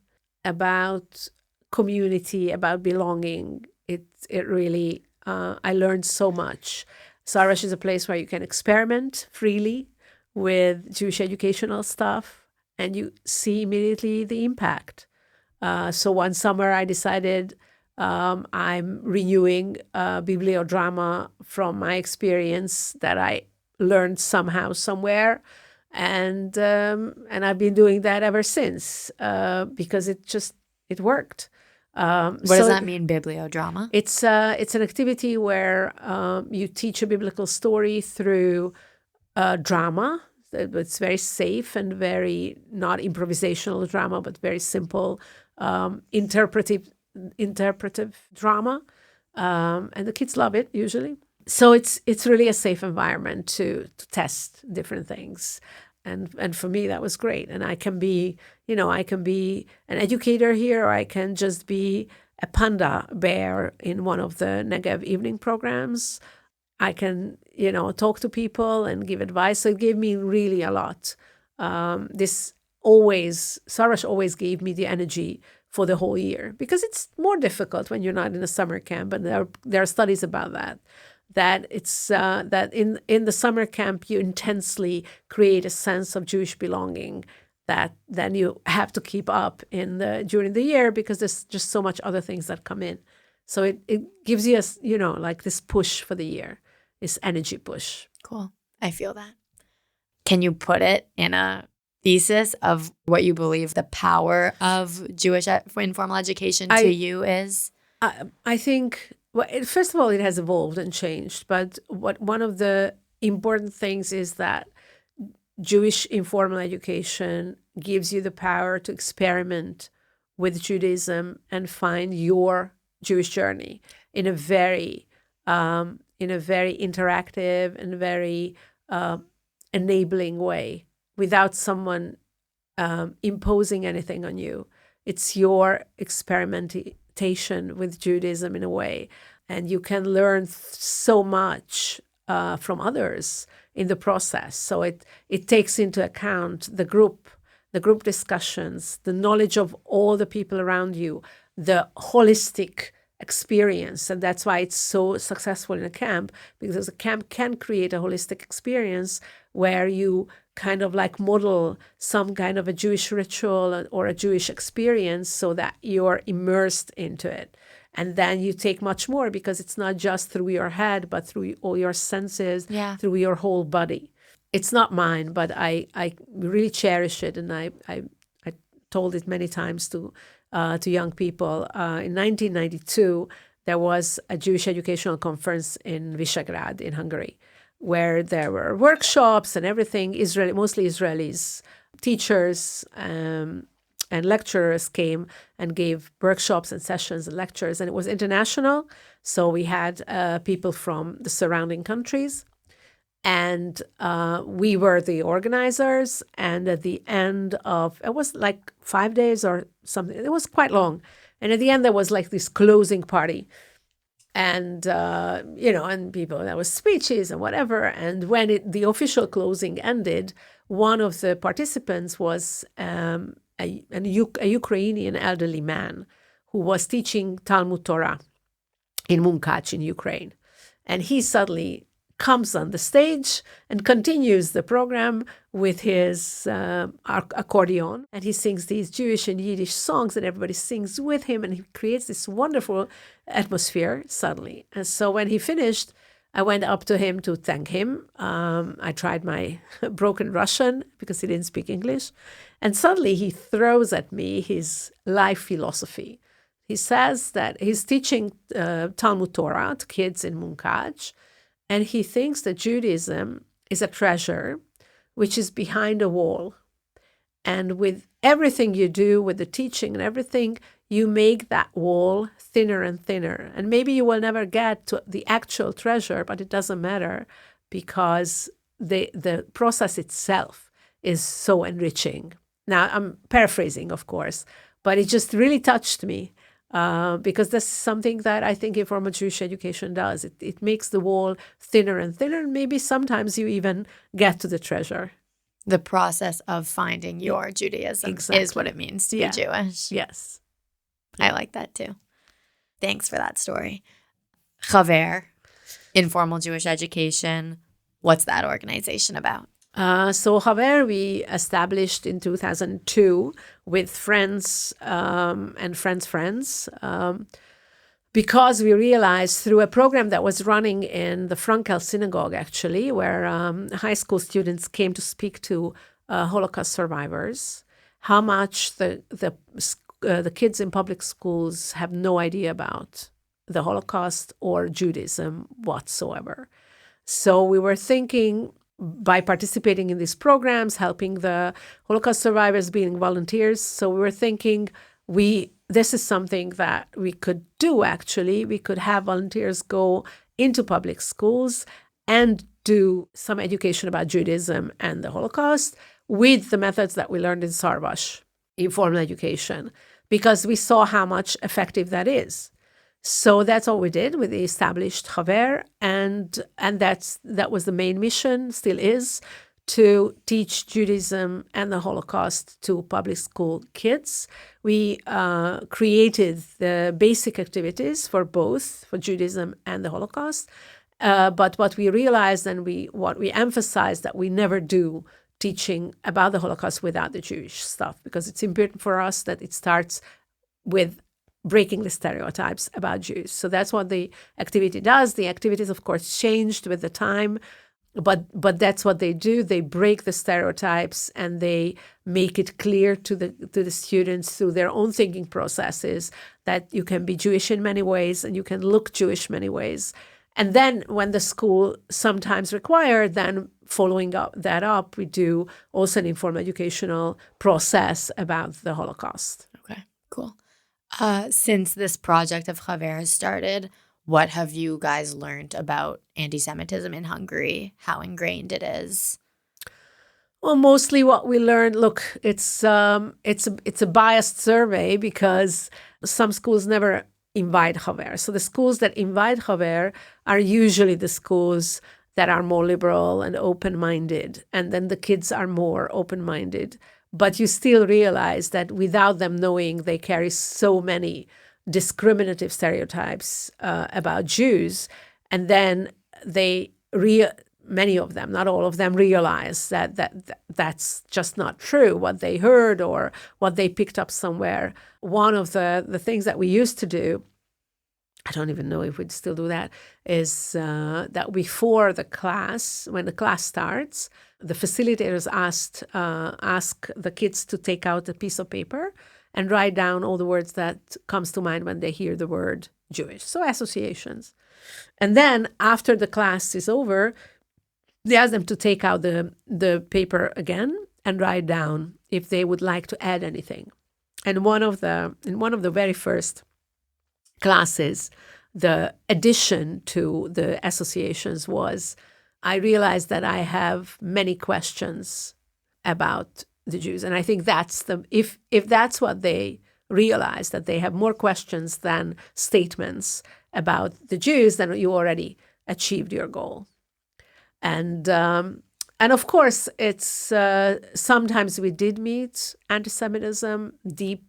A: about community, about belonging. It really, I learned so much. Sarvash is a place where you can experiment freely with Jewish educational stuff, and you see immediately the impact. So one summer I decided I'm renewing bibliodrama from my experience that I learned somehow, somewhere. And I've been doing that ever since because it worked.
B: What does that mean, bibliodrama?
A: It's an activity where you teach a biblical story through drama. It's very safe and very not improvisational drama, but very simple interpretive drama, and the kids love it usually. So it's really a safe environment to test different things, and for me that was great. And I can be an educator here, or I can just be a panda bear in one of the Negev evening programs. I can talk to people and give advice. So it gave me really a lot. Sarvash always gave me the energy for the whole year, because it's more difficult when you're not in a summer camp. And there are studies about that it's that in the summer camp you intensely create a sense of Jewish belonging that then you have to keep up during the year, because there's just so much other things that come in. So it gives you like this push for the year, this energy push.
B: Cool. I feel that. Can you put it in a thesis of what you believe the power of Jewish informal education to you is?
A: I think, first of all, it has evolved and changed. But one of the important things is that Jewish informal education gives you the power to experiment with Judaism and find your Jewish journey in a very interactive and very enabling way, without someone imposing anything on you. It's your experimentation with Judaism in a way. And you can learn so much from others in the process. So it takes into account the group discussions, the knowledge of all the people around you, the holistic experience. And that's why it's so successful in a camp, because a camp can create a holistic experience where you kind of like model some kind of a Jewish ritual or a Jewish experience so that you're immersed into it. And then you take much more, because it's not just through your head, but through all your senses, through your whole body. It's not mine, but I really cherish it. And I told it many times to young people. In 1992, there was a Jewish educational conference in Visegrad in Hungary, where there were workshops and everything, mostly Israelis, teachers, and lecturers came and gave workshops and sessions and lectures, and it was international. So we had people from the surrounding countries, and we were the organizers. And at the end of, it was like 5 days or something, it was quite long. And at the end, there was like this closing party. And, and people, there was speeches and whatever. And when the official closing ended, one of the participants was a Ukrainian elderly man who was teaching Talmud Torah in Munkac in Ukraine. And he suddenly comes on the stage and continues the program with his accordion. And he sings these Jewish and Yiddish songs, and everybody sings with him. And he creates this wonderful atmosphere suddenly. And so when he finished, I went up to him to thank him. I tried my broken Russian because he didn't speak English. And suddenly he throws at me his life philosophy. He says that he's teaching Talmud Torah to kids in Munkac, and he thinks that Judaism is a treasure which is behind a wall. And with everything you do, with the teaching and everything, you make that wall thinner and thinner. And maybe you will never get to the actual treasure, but it doesn't matter because the process itself is so enriching. Now, I'm paraphrasing, of course, but it just really touched me. Because that's something that I think informal Jewish education does. It makes the wall thinner and thinner, and maybe sometimes you even get to the treasure.
B: The process of finding your Judaism is what it means to be Jewish.
A: Yes.
B: I like that too. Thanks for that story. Chaver, Informal Jewish Education. What's that organization about?
A: So Chaver we established in 2002 with friends and friends, because we realized through a program that was running in the Frankel Synagogue, actually, where high school students came to speak to Holocaust survivors, how much the kids in public schools have no idea about the Holocaust or Judaism whatsoever. So we were thinking, by participating in these programs, helping the Holocaust survivors, being volunteers. So we were thinking, this is something that we could do, actually. We could have volunteers go into public schools and do some education about Judaism and the Holocaust with the methods that we learned in Sarvash, informal education, because we saw how much effective that is. So that's what we did. We established Chaver, and that was the main mission, still is, to teach Judaism and the Holocaust to public school kids. We created the basic activities for both, for Judaism and the Holocaust. But what we realized and what we emphasized, that we never do teaching about the Holocaust without the Jewish stuff, because it's important for us that it starts with breaking the stereotypes about Jews. So that's what the activity does. The activities, of course, changed with the time, but that's what they do. They break the stereotypes and they make it clear to the students through their own thinking processes that you can be Jewish in many ways and you can look Jewish many ways. And then when the school sometimes required, then following that up, we do also an informal educational process about the Holocaust.
B: Okay, cool. Since this project of Chaver has started, what have you guys learned about anti-Semitism in Hungary, how ingrained it is?
A: Well, mostly what we learned, look, it's a biased survey because some schools never invite Chaver. So the schools that invite Chaver are usually the schools that are more liberal and open-minded, and then the kids are more open-minded. But you still realize that without them knowing, they carry so many discriminative stereotypes about Jews. And then many of them, not all of them, realize that's just not true, what they heard or what they picked up somewhere. One of the things that we used to do, I don't even know if we'd still do that, is that before the class, when the class starts, the facilitators ask the kids to take out a piece of paper and write down all the words that comes to mind when they hear the word Jewish. So associations. And then after the class is over, they ask them to take out the paper again and write down if they would like to add anything. And in one of the very first classes, the addition to the associations was I realized that I have many questions about the Jews. And I think that's if that's what they realize, that they have more questions than statements about the Jews, then you already achieved your goal. And of course, it's sometimes we did meet anti-Semitism, deep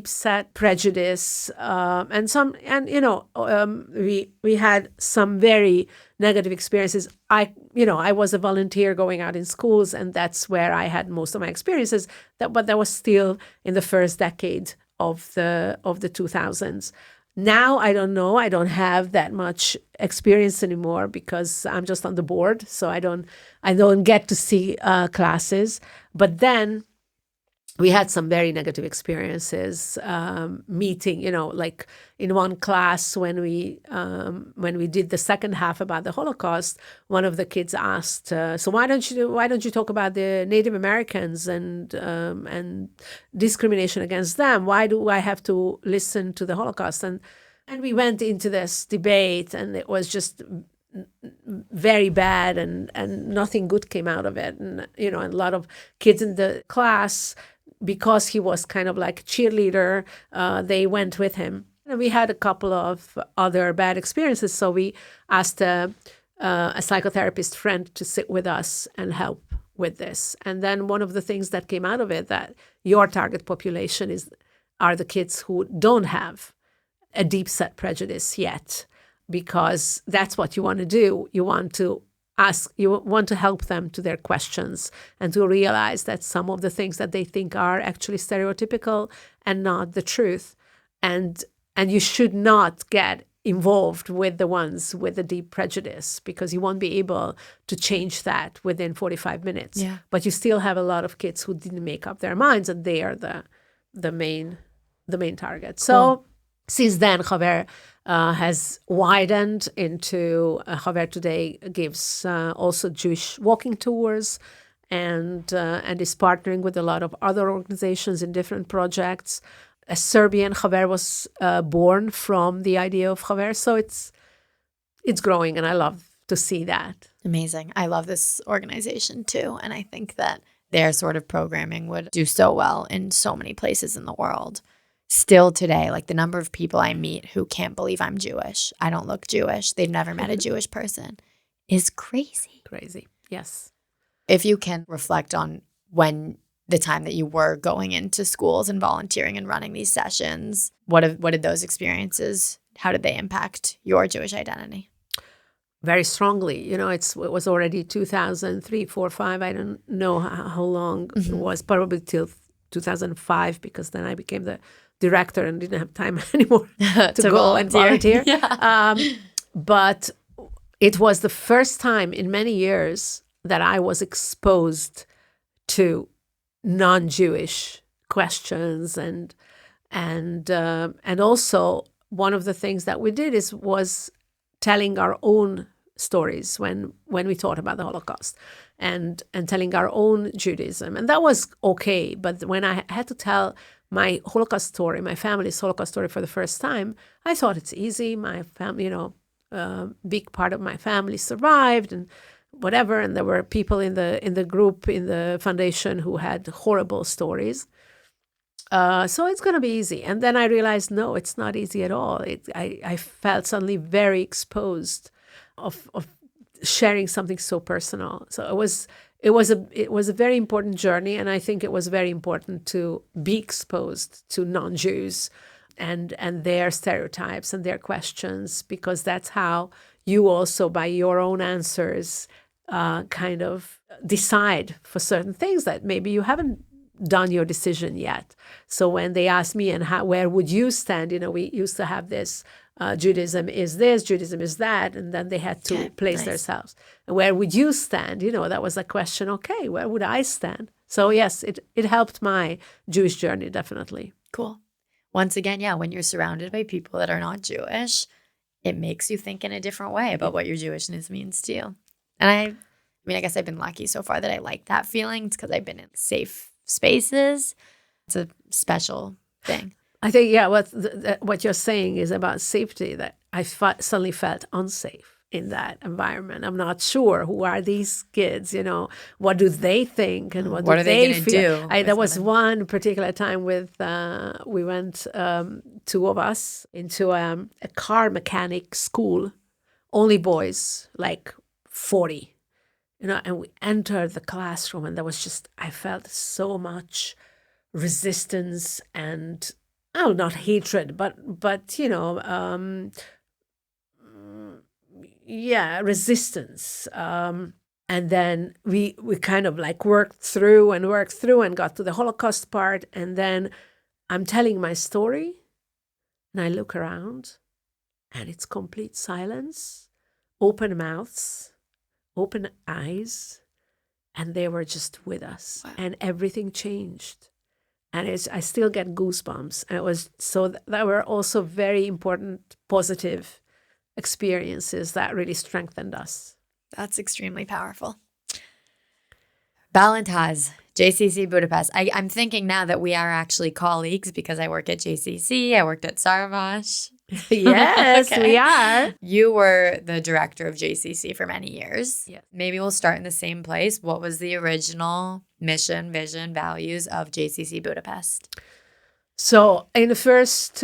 A: set prejudice, we had some very negative experiences. I was a volunteer going out in schools, and that's where I had most of my experiences. But that was still in the first decade of the 2000s. Now I don't know. I don't have that much experience anymore because I'm just on the board, so I don't get to see classes. But then we had some very negative experiences meeting. Like in one class when we did the second half about the Holocaust, one of the kids asked, "So why don't you talk about the Native Americans and discrimination against them? Why do I have to listen to the Holocaust?" And we went into this debate, and it was just very bad, and nothing good came out of it. And a lot of kids in the class, because he was kind of like a cheerleader, they went with him. And we had a couple of other bad experiences, so we asked a psychotherapist friend to sit with us and help with this. And then one of the things that came out of it, that your target population are the kids who don't have a deep set prejudice yet, because that's what you want to do. You want to help them to their questions and to realize that some of the things that they think are actually stereotypical and not the truth. And you should not get involved with the ones with the deep prejudice, because you won't be able to change that within 45 minutes.
B: Yeah.
A: But you still have a lot of kids who didn't make up their minds, and they are the main target.
B: Cool.
A: So since then, Haver has widened into Haver today gives also Jewish walking tours, and is partnering with a lot of other organizations in different projects. A Serbian Haver was born from the idea of Haver, so it's growing, and I love to see that.
B: Amazing. I love this organization too, and I think that their sort of programming would do so well in so many places in the world. Still today, like the number of people I meet who can't believe I'm Jewish, I don't look Jewish, they've never met a Jewish person, is crazy.
A: Crazy, yes.
B: If you can reflect on when the time that you were going into schools and volunteering and running these sessions, what did those experiences, how did they impact your Jewish identity?
A: Very strongly. It was already 2003, 4, 5. I don't know how long it was, probably till 2005, because then I became the director and didn't have time anymore to go and volunteer.
B: Yeah.
A: But it was the first time in many years that I was exposed to non-Jewish questions, and also one of the things that we did was telling our own stories when we taught about the Holocaust, and telling our own Judaism, and that was okay. But when I had to tell my Holocaust story, my family's Holocaust story for the first time, I thought it's easy. My family, big part of my family survived, and whatever. And there were people in the group, in the foundation, who had horrible stories. So it's going to be easy. And then I realized, no, it's not easy at all. I felt suddenly very exposed of sharing something so personal. So it was a very important journey, and I think it was very important to be exposed to non-Jews and their stereotypes and their questions, because that's how you also, by your own answers, kind of decide for certain things that maybe you haven't done your decision yet. So when they asked me, and where would you stand? We used to have this, Judaism is this, Judaism is that, and then they had to place themselves. And where would you stand? That was a question, okay, where would I stand? So yes, it helped my Jewish journey, definitely.
B: Cool. Once again, yeah, when you're surrounded by people that are not Jewish, it makes you think in a different way about what your Jewishness means to you. And I guess I've been lucky so far that I like that feeling. It's because I've been in safe spaces. It's a special thing.
A: I think, what you're saying is about safety, that I suddenly felt unsafe in that environment. I'm not sure, who are these kids, what do they think and what
B: What
A: do
B: are they
A: they
B: gonna
A: feel?
B: do
A: There
B: with
A: was
B: them?
A: one particular time we went, two of us, into a car mechanic school, only boys, like 40, and we entered the classroom, and I felt so much resistance and, oh, not hatred, but resistance. And then we kind of like worked through and got to the Holocaust part, and then I'm telling my story, and I look around, and it's complete silence, open mouths, open eyes, and they were just with us. Wow. And everything changed. And I still get goosebumps. And it was that were also very important, positive experiences that really strengthened us.
B: That's extremely powerful. Balintaz, JCC Budapest. I'm thinking now that we are actually colleagues because I work at JCC. I worked at Sarvas.
A: Yes, okay. We are.
B: You were the director of JCC for many years.
A: Yes.
B: Maybe we'll start in the same place. What was the original mission, vision, values of JCC Budapest?
A: So in the first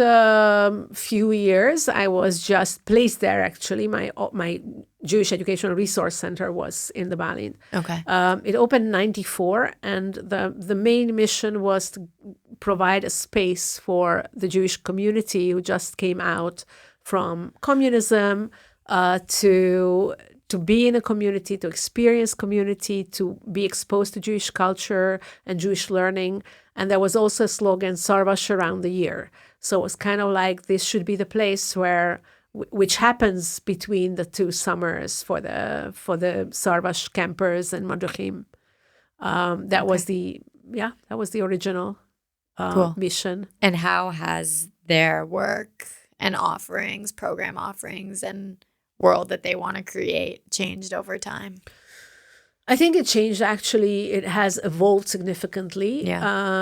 A: few years, I was just placed there. Actually, my Jewish Educational Resource Center was in the Balint.
B: Okay.
A: It opened in '94, and the main mission was to provide a space for the Jewish community who just came out from communism to be in a community, to experience community, to be exposed to Jewish culture and Jewish learning. And there was also a slogan, Sarvas around the year. So it was kind of like this should be the place which happens between the two summers for the Sarvas campers and madrichim. That was the original
B: cool.
A: mission.
B: And how has their work and offerings, program offerings, and world that they want to create changed over time?
A: I think it changed, actually. It has evolved significantly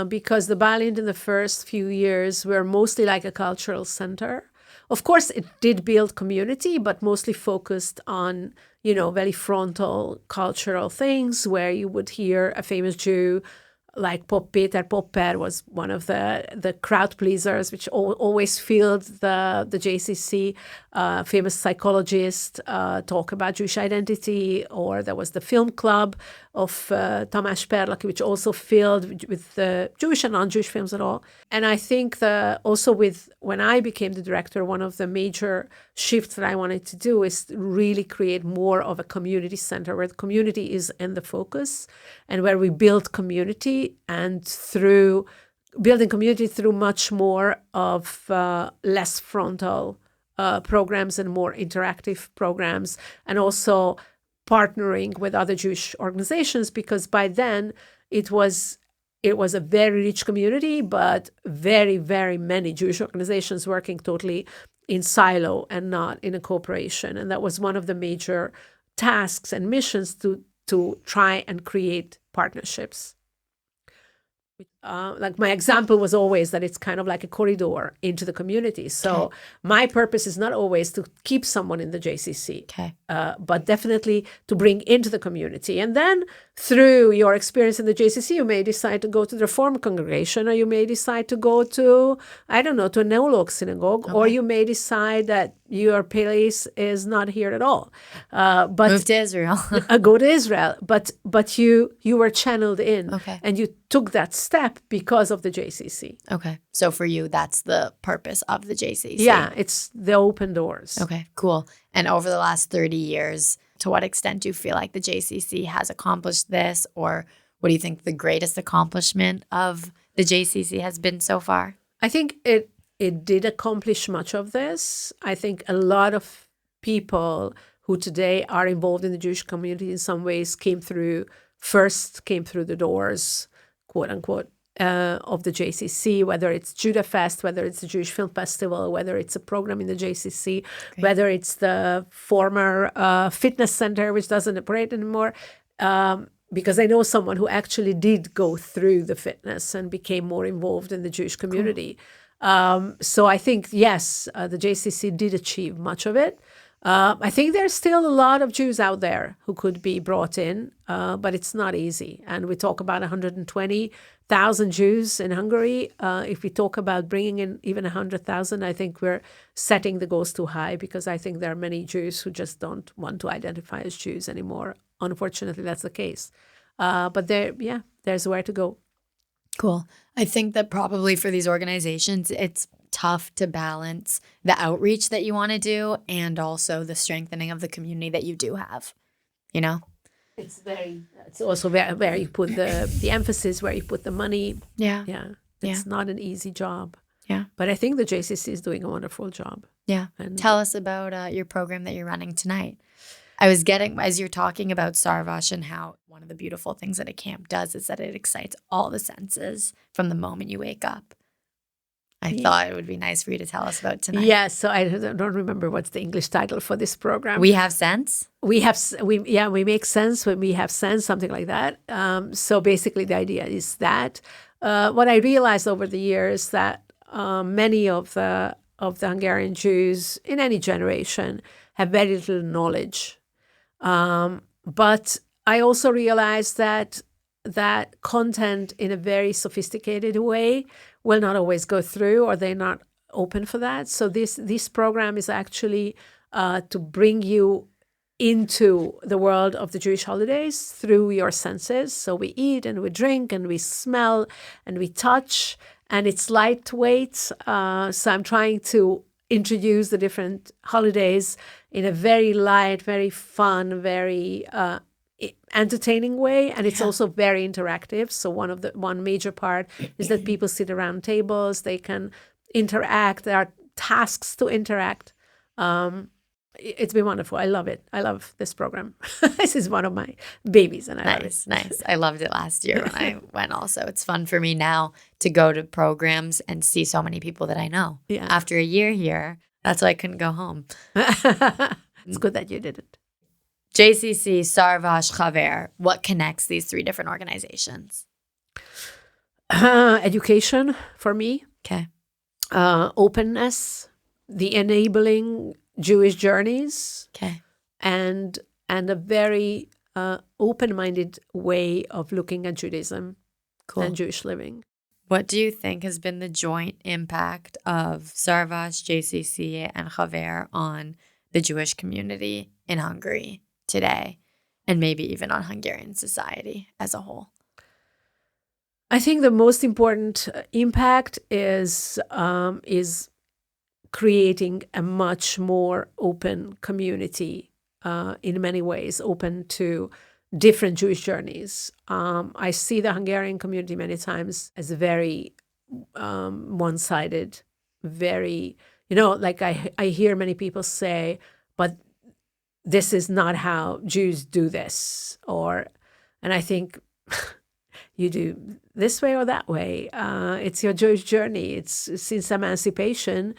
A: because the Balint in the first few years were mostly like a cultural center. Of course, it did build community, but mostly focused on, very frontal cultural things where you would hear a famous Jew like Peter Popper was one of the crowd pleasers, which always filled the JCC. Famous psychologist talk about Jewish identity, or there was the film club of Tamás Perlaki, which also filled with Jewish and non-Jewish films at all. And I think when I became the director, one of the major shifts that I wanted to do is really create more of a community center where the community is in the focus and where we build community, and through building community through much more of less frontal programs and more interactive programs, and also partnering with other Jewish organizations, because by then it was a very rich community, but very, very many Jewish organizations working totally in silo and not in a cooperation. And that was one of the major tasks and missions to try and create partnerships. Like my example was always that it's kind of like a corridor into the community. So my purpose is not always to keep someone in the JCC, but definitely to bring into the community. And then through your experience in the JCC, you may decide to go to the Reform congregation, or you may decide to go to, to a Neolog synagogue, or you may decide that your place is not here at all. But
B: move to Israel.
A: Go to Israel. But you were channeled in, and you took that step because of the JCC.
B: Okay. So for you, that's the purpose of the JCC.
A: Yeah, it's the open doors.
B: Okay, cool. And over the last 30 years, to what extent do you feel like the JCC has accomplished this, or what do you think the greatest accomplishment of the JCC has been so far?
A: I think it did accomplish much of this. I think a lot of people who today are involved in the Jewish community in some ways came through the doors, quote unquote, of the JCC, whether it's Judah Fest, whether it's the Jewish Film Festival, whether it's a program in the JCC, whether it's the former fitness center, which doesn't operate anymore. because I know someone who actually did go through the fitness and became more involved in the Jewish community. So I think, yes, the JCC did achieve much of it. I think there's still a lot of Jews out there who could be brought in, but it's not easy. And we talk about 120,000 Jews in Hungary. If we talk about bringing in even 100,000, I think we're setting the goals too high, because I think there are many Jews who just don't want to identify as Jews anymore. Unfortunately, that's the case. But there's where to go.
B: Cool. I think that probably for these organizations, it's tough to balance the outreach that you want to do and also the strengthening of the community that you do have, you know?
A: It's also where you put the emphasis, where you put the money.
B: Yeah.
A: Yeah. It's not an easy job.
B: Yeah.
A: But I think the JCC is doing a wonderful job.
B: Yeah. And tell us about your program that you're running tonight. I was getting, as you're talking about Sarvash and how one of the beautiful things that a camp does is that it excites all the senses from the moment you wake up. I thought it would be nice for you to tell us about tonight.
A: Yeah, so I don't remember what's the English title for this program.
B: We have sense?
A: We make sense when we have sense, something like that. So basically the idea is that what I realized over the years that many of the Hungarian Jews in any generation have very little knowledge. But I also realized that content in a very sophisticated way will not always go through, or they're not open for that. So this program is actually to bring you into the world of the Jewish holidays through your senses. So we eat and we drink and we smell and we touch, and it's lightweight. So I'm trying to introduce the different holidays in a very light, very fun, very entertaining way, and it's also very interactive. So one major part is that people sit around tables, they can interact, there are tasks to interact. It's been wonderful. I love it. I love this program. This is one of my babies, and I love it.
B: Nice. I loved it last year when I went also. It's fun for me now to go to programs and see so many people that I know. Yeah. After a year here, that's why I couldn't go home.
A: It's good that you did it.
B: JCC, Sarvash, Chaver, what connects these three different organizations?
A: Education for me.
B: Okay.
A: Openness, the enabling Jewish journeys.
B: Okay.
A: And a very open-minded way of looking at Judaism and Jewish living.
B: What do you think has been the joint impact of Sarvash, JCC, and Chaver on the Jewish community in Hungary today, and maybe even on Hungarian society as a whole?
A: I think the most important impact is creating a much more open community in many ways, open to different Jewish journeys. I see the Hungarian community many times as very one-sided, very, like I hear many people say, but this is not how Jews do this, and I think you do this way or that way. It's your Jewish journey. It's since emancipation,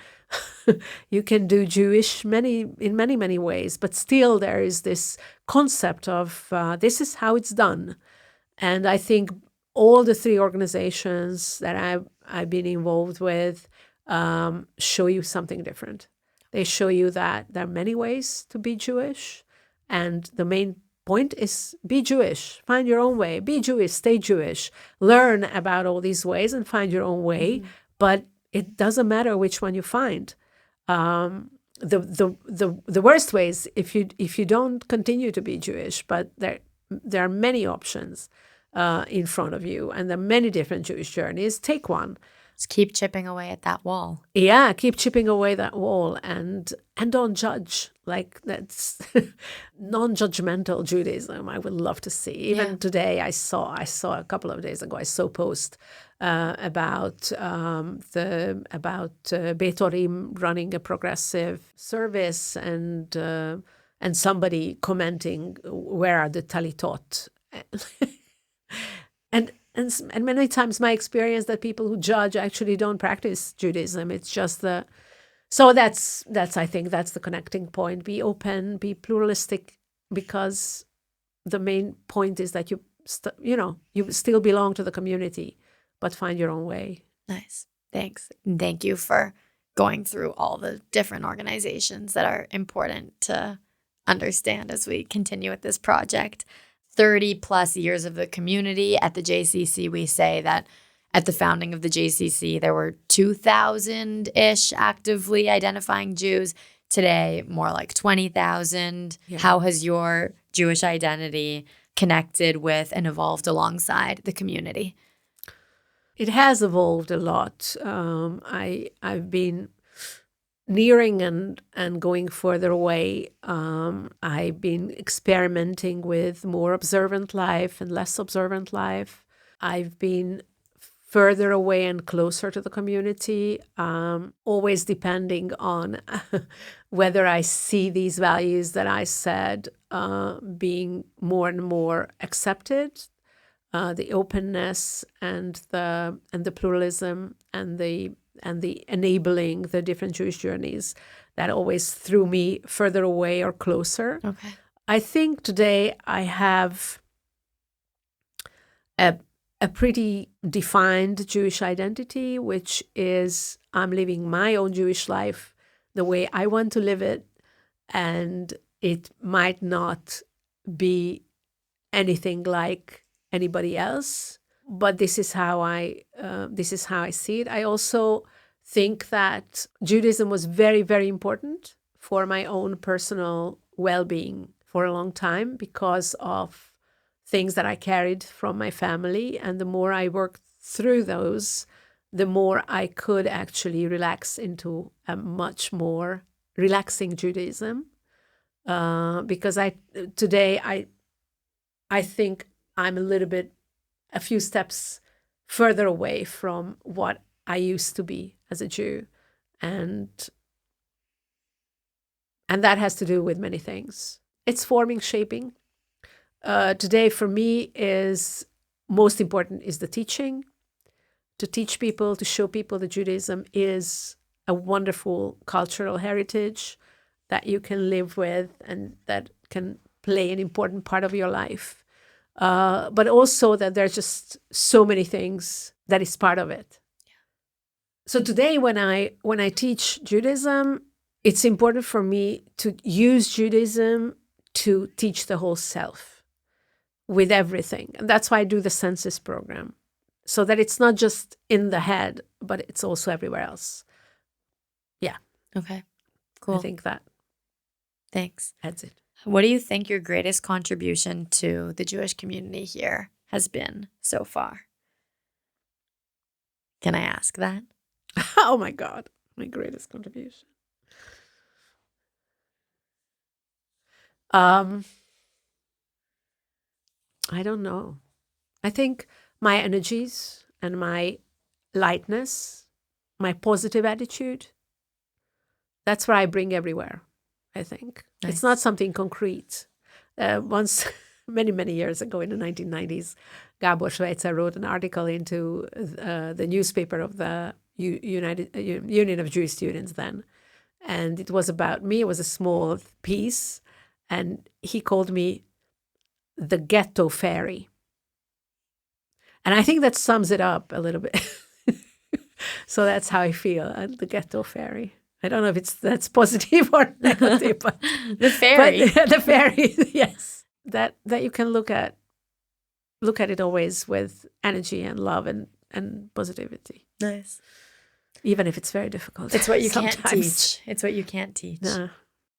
A: you can do Jewish in many ways, but still there is this concept of this is how it's done. And I think all the three organizations that I've been involved with show you something different. They show you that there are many ways to be Jewish, and the main point is be Jewish, find your own way, be Jewish, stay Jewish, learn about all these ways and find your own way. Mm-hmm. But it doesn't matter which one you find. The worst way is if you don't continue to be Jewish, but there are many options in front of you, and there are many different Jewish journeys. Take one.
B: Just keep chipping away at that wall.
A: Yeah, keep chipping away that wall, and don't judge. Like, that's non-judgmental Judaism. I would love to see. Even today, I saw a couple of days ago, I saw a post about Beit Horim running a progressive service, and somebody commenting, where are the talitot? And many times my experience that people who judge actually don't practice Judaism. It's just so that's I think that's the connecting point. Be open, be pluralistic, because the main point is that you still belong to the community, but find your own way.
B: Nice. Thanks. And thank you for going through all the different organizations that are important to understand as we continue with this project. 30 plus years of the community at the JCC. We say that at the founding of the JCC, there were 2,000-ish actively identifying Jews. Today, more like 20,000. Yeah. How has your Jewish identity connected with and evolved alongside the community?
A: It has evolved a lot. I've been nearing and going further away. I've been experimenting with more observant life and less observant life. I've been further away and closer to the community, always depending on whether I see these values that I said being more and more accepted, the openness and the pluralism and the enabling the different Jewish journeys that always threw me further away or closer.
B: Okay.
A: I think today I have a pretty defined Jewish identity, which is I'm living my own Jewish life the way I want to live it, and it might not be anything like anybody else, but this is how I see it. I also think that Judaism was very, very important for my own personal well-being for a long time because of things that I carried from my family. And the more I worked through those, the more I could actually relax into a much more relaxing Judaism. Because today I think I'm a few steps further away from what I used to be as a Jew. And that has to do with many things. It's forming, shaping. Today for me is most important is the teaching. To teach people, to show people that Judaism is a wonderful cultural heritage that you can live with and that can play an important part of your life. But also that there's just so many things that is part of it. Yeah. So today when I teach Judaism, it's important for me to use Judaism to teach the whole self with everything. And that's why I do the census program, so that it's not just in the head, but it's also everywhere else. Yeah.
B: Okay, cool.
A: I think that.
B: Thanks.
A: That's it.
B: What do you think your greatest contribution to the Jewish community here has been so far? Can I ask that?
A: Oh my God, my greatest contribution. I don't know. I think my energies and my lightness, my positive attitude, that's what I bring everywhere, I think. Nice. It's not something concrete. Once, many, many years ago in the 1990s, Gabor Schweitzer wrote an article into the newspaper of the Union of Jewish Students then. And it was about me. It was a small piece. And he called me the Ghetto Fairy. And I think that sums it up a little bit. So that's how I feel, the Ghetto Fairy. I don't know if that's positive or negative, but
B: the fairy.
A: But, the fairy, yes. That you can look at it always with energy and love and positivity.
B: Nice.
A: Even if it's very difficult.
B: It's what you can't teach. It's what you can't teach.
A: No.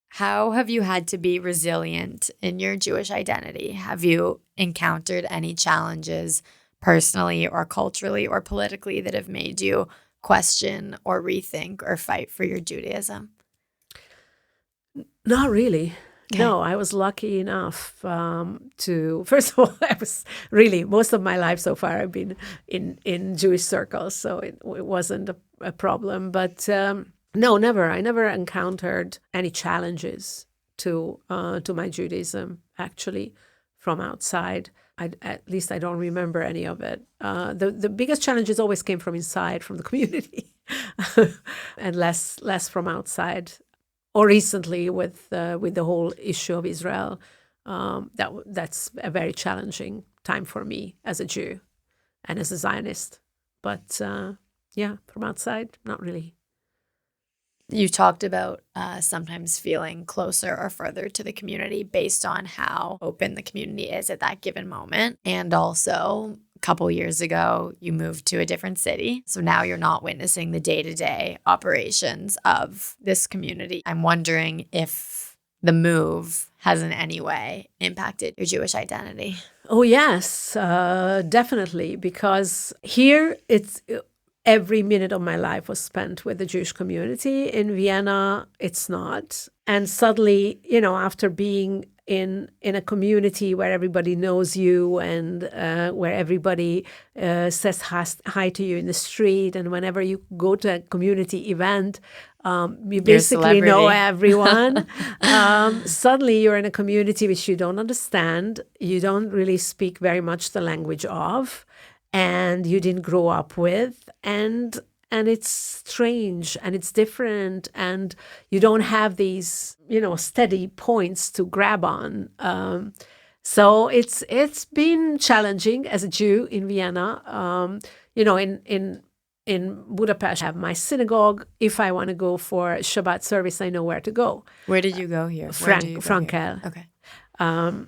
B: How have you had to be resilient in your Jewish identity? Have you encountered any challenges personally or culturally or politically that have made you question or rethink or fight for your Judaism?
A: Not really.
B: Okay.
A: No, I was lucky enough first of all, I was really, most of my life so far I've been in Jewish circles, so it wasn't a problem. But no, never. I never encountered any challenges to my Judaism, actually, from outside. At least I don't remember any of it. The biggest challenges always came from inside, from the community, and less from outside. Or recently with the whole issue of Israel, that's a very challenging time for me as a Jew and as a Zionist. But yeah, from outside, not really.
B: You talked about sometimes feeling closer or further to the community based on how open the community is at that given moment. And also, a couple years ago, you moved to a different city. So now you're not witnessing the day-to-day operations of this community. I'm wondering if the move has in any way impacted your Jewish identity.
A: Oh, yes, definitely. Because here every minute of my life was spent with the Jewish community. In Vienna, it's not. And suddenly, after being in a community where everybody knows you and where everybody says hi to you in the street, and whenever you go to a community event, you basically know everyone. Suddenly you're in a community which you don't understand. You don't really speak very much the language of, and you didn't grow up with, and it's strange and it's different, and you don't have these steady points to grab on. So it's been challenging as a Jew in Vienna. In Budapest, I have my synagogue. If I want to go for Shabbat service, I know where to go.
B: Where did you go here?
A: Frankel.
B: Okay.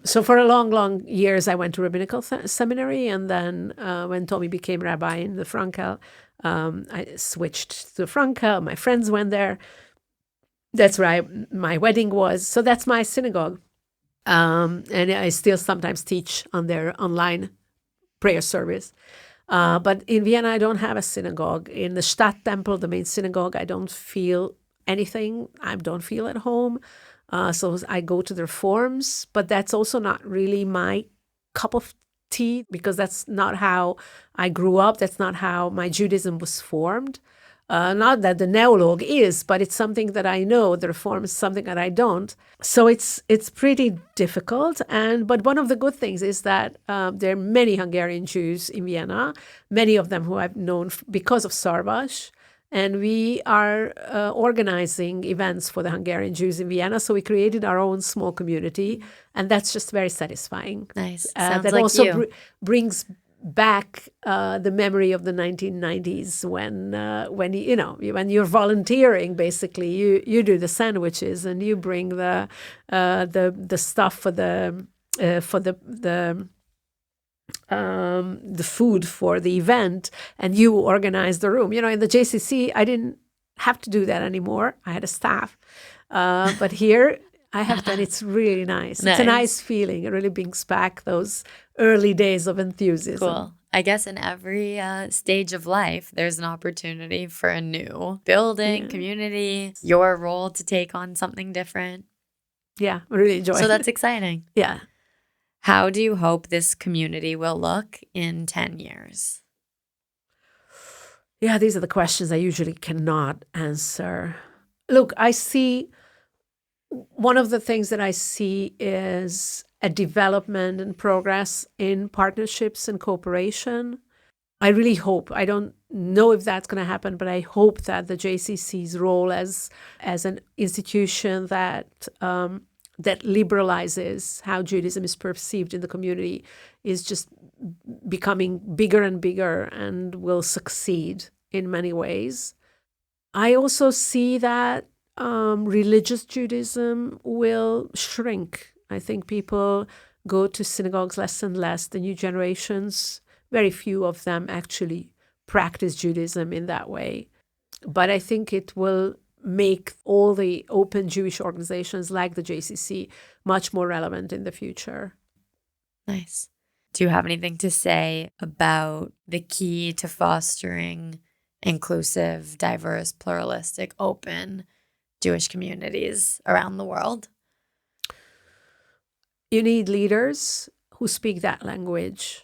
A: So for a long years, I went to rabbinical seminary, and then when Tommy became rabbi in the Frankel, I switched to Frankel. My friends went there. That's where my wedding was. So that's my synagogue. And I still sometimes teach on their online prayer service. But in Vienna, I don't have a synagogue. In the Stadttempel, the main synagogue, I don't feel anything. I don't feel at home. So I go to the reforms, but that's also not really my cup of tea, because that's not how I grew up. That's not how my Judaism was formed. Not that the neologue is, but it's something that I know. The reform is something that I don't. So it's pretty difficult. But one of the good things is that there are many Hungarian Jews in Vienna, many of them who I've known because of Szarvas. And we are organizing events for the Hungarian Jews in Vienna. So we created our own small community, and that's just very satisfying.
B: Nice. Sounds
A: that
B: like
A: also
B: you.
A: Brings back the memory of the 1990s when you're volunteering. Basically, you do the sandwiches and you bring the stuff for the food for the event, and you organize the room. In the JCC, I didn't have to do that anymore. I had a staff. But here I have to, and it's really nice. It's a nice feeling. It really brings back those early days of enthusiasm.
B: Cool. I guess in every stage of life, there's an opportunity for a new building, community, your role to take on something different.
A: Yeah, I really enjoy it.
B: So that's exciting.
A: Yeah.
B: How do you hope this community will look in 10 years?
A: Yeah, these are the questions I usually cannot answer. Look, one of the things that I see is a development and progress in partnerships and cooperation. I really hope, I don't know if that's going to happen, but I hope that the JCC's role as an institution that liberalizes how Judaism is perceived in the community is just becoming bigger and bigger and will succeed in many ways. I also see that religious Judaism will shrink. I think people go to synagogues less and less. The new generations, very few of them actually practice Judaism in that way. But I think it will make all the open Jewish organizations like the JCC much more relevant in the future.
B: Nice. Do you have anything to say about the key to fostering inclusive, diverse, pluralistic, open Jewish communities around the world?
A: You need leaders who speak that language,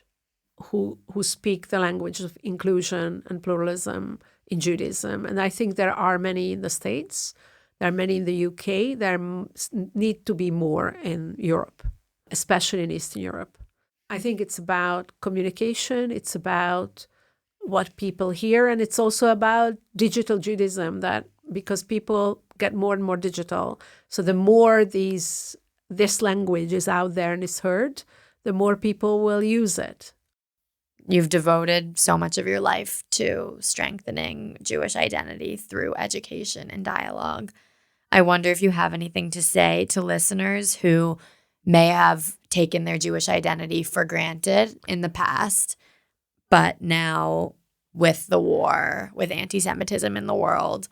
A: who speak the language of inclusion and pluralism in Judaism. And I think there are many in the States, there are many in the UK, there need to be more in Europe, especially in Eastern Europe. I think it's about communication, it's about what people hear, and it's also about digital Judaism, that because people get more and more digital, so the more this language is out there and is heard, the more people will use it.
B: You've devoted so much of your life to strengthening Jewish identity through education and dialogue. I wonder if you have anything to say to listeners who may have taken their Jewish identity for granted in the past, but now with the war, with anti-Semitism in the world,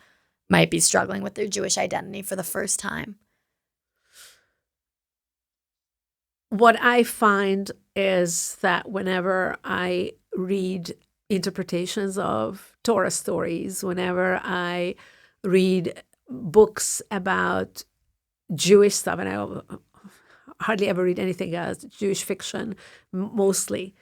B: might be struggling with their Jewish identity for the first time.
A: What I find is that whenever I read interpretations of Torah stories, whenever I read books about Jewish stuff, and I hardly ever read anything else, Jewish fiction mostly,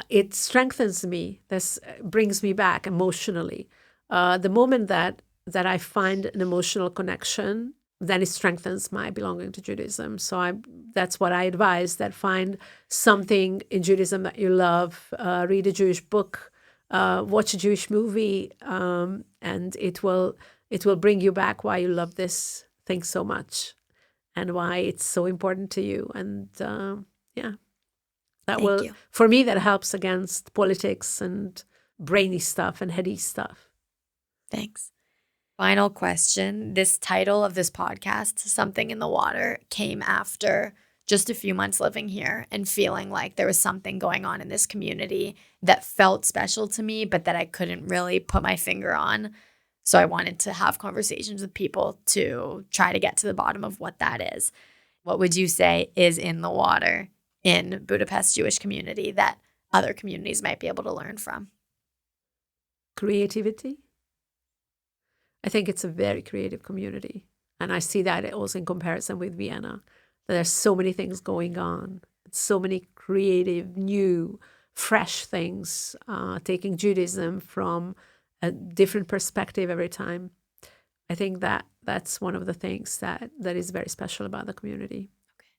A: it strengthens me. This brings me back emotionally. The moment that I find an emotional connection, then it strengthens my belonging to Judaism. So that's what I advise, that find something in Judaism that you love, read a Jewish book, watch a Jewish movie, and it will bring you back why you love this thing so much and why it's so important to you. And
B: Thank you.
A: For me, that helps against politics and brainy stuff and heady stuff.
B: Thanks. Final question. This title of this podcast, Something in the Water, came after just a few months living here and feeling like there was something going on in this community that felt special to me, but that I couldn't really put my finger on. So I wanted to have conversations with people to try to get to the bottom of what that is. What would you say is in the water in Budapest Jewish community that other communities might be able to learn from?
A: Creativity. I think it's a very creative community. And I see that also in comparison with Vienna. There's so many things going on, so many creative, new, fresh things, taking Judaism from a different perspective every time. I think that's one of the things that is very special about the community.
B: Okay.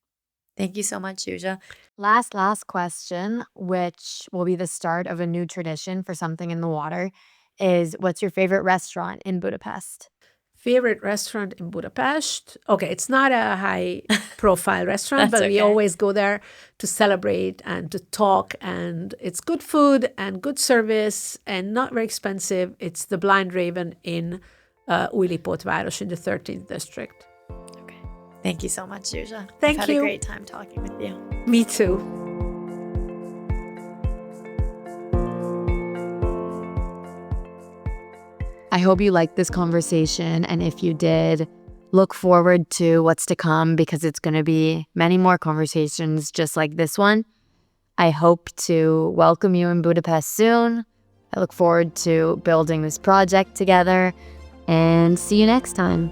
B: Thank you so much, Zsuzsa.
C: Last question, which will be the start of a new tradition for Something in the Water, is what's your favorite restaurant in Budapest?
A: Favorite restaurant in Budapest? Okay, it's not a high-profile restaurant, but we
B: okay.
A: always go there to celebrate and to talk, and it's good food and good service and not very expensive. It's the Blind Raven in Újlipótváros in the 13th district.
B: Okay. Thank you so much, Zsuzsa.
A: Thank
B: I've
A: you.
B: had a great time talking with you.
A: Me too.
C: I hope you liked this conversation, and if you did, look forward to what's to come because it's going to be many more conversations just like this one. I hope to welcome you in Budapest soon. I look forward to building this project together, and see you next time.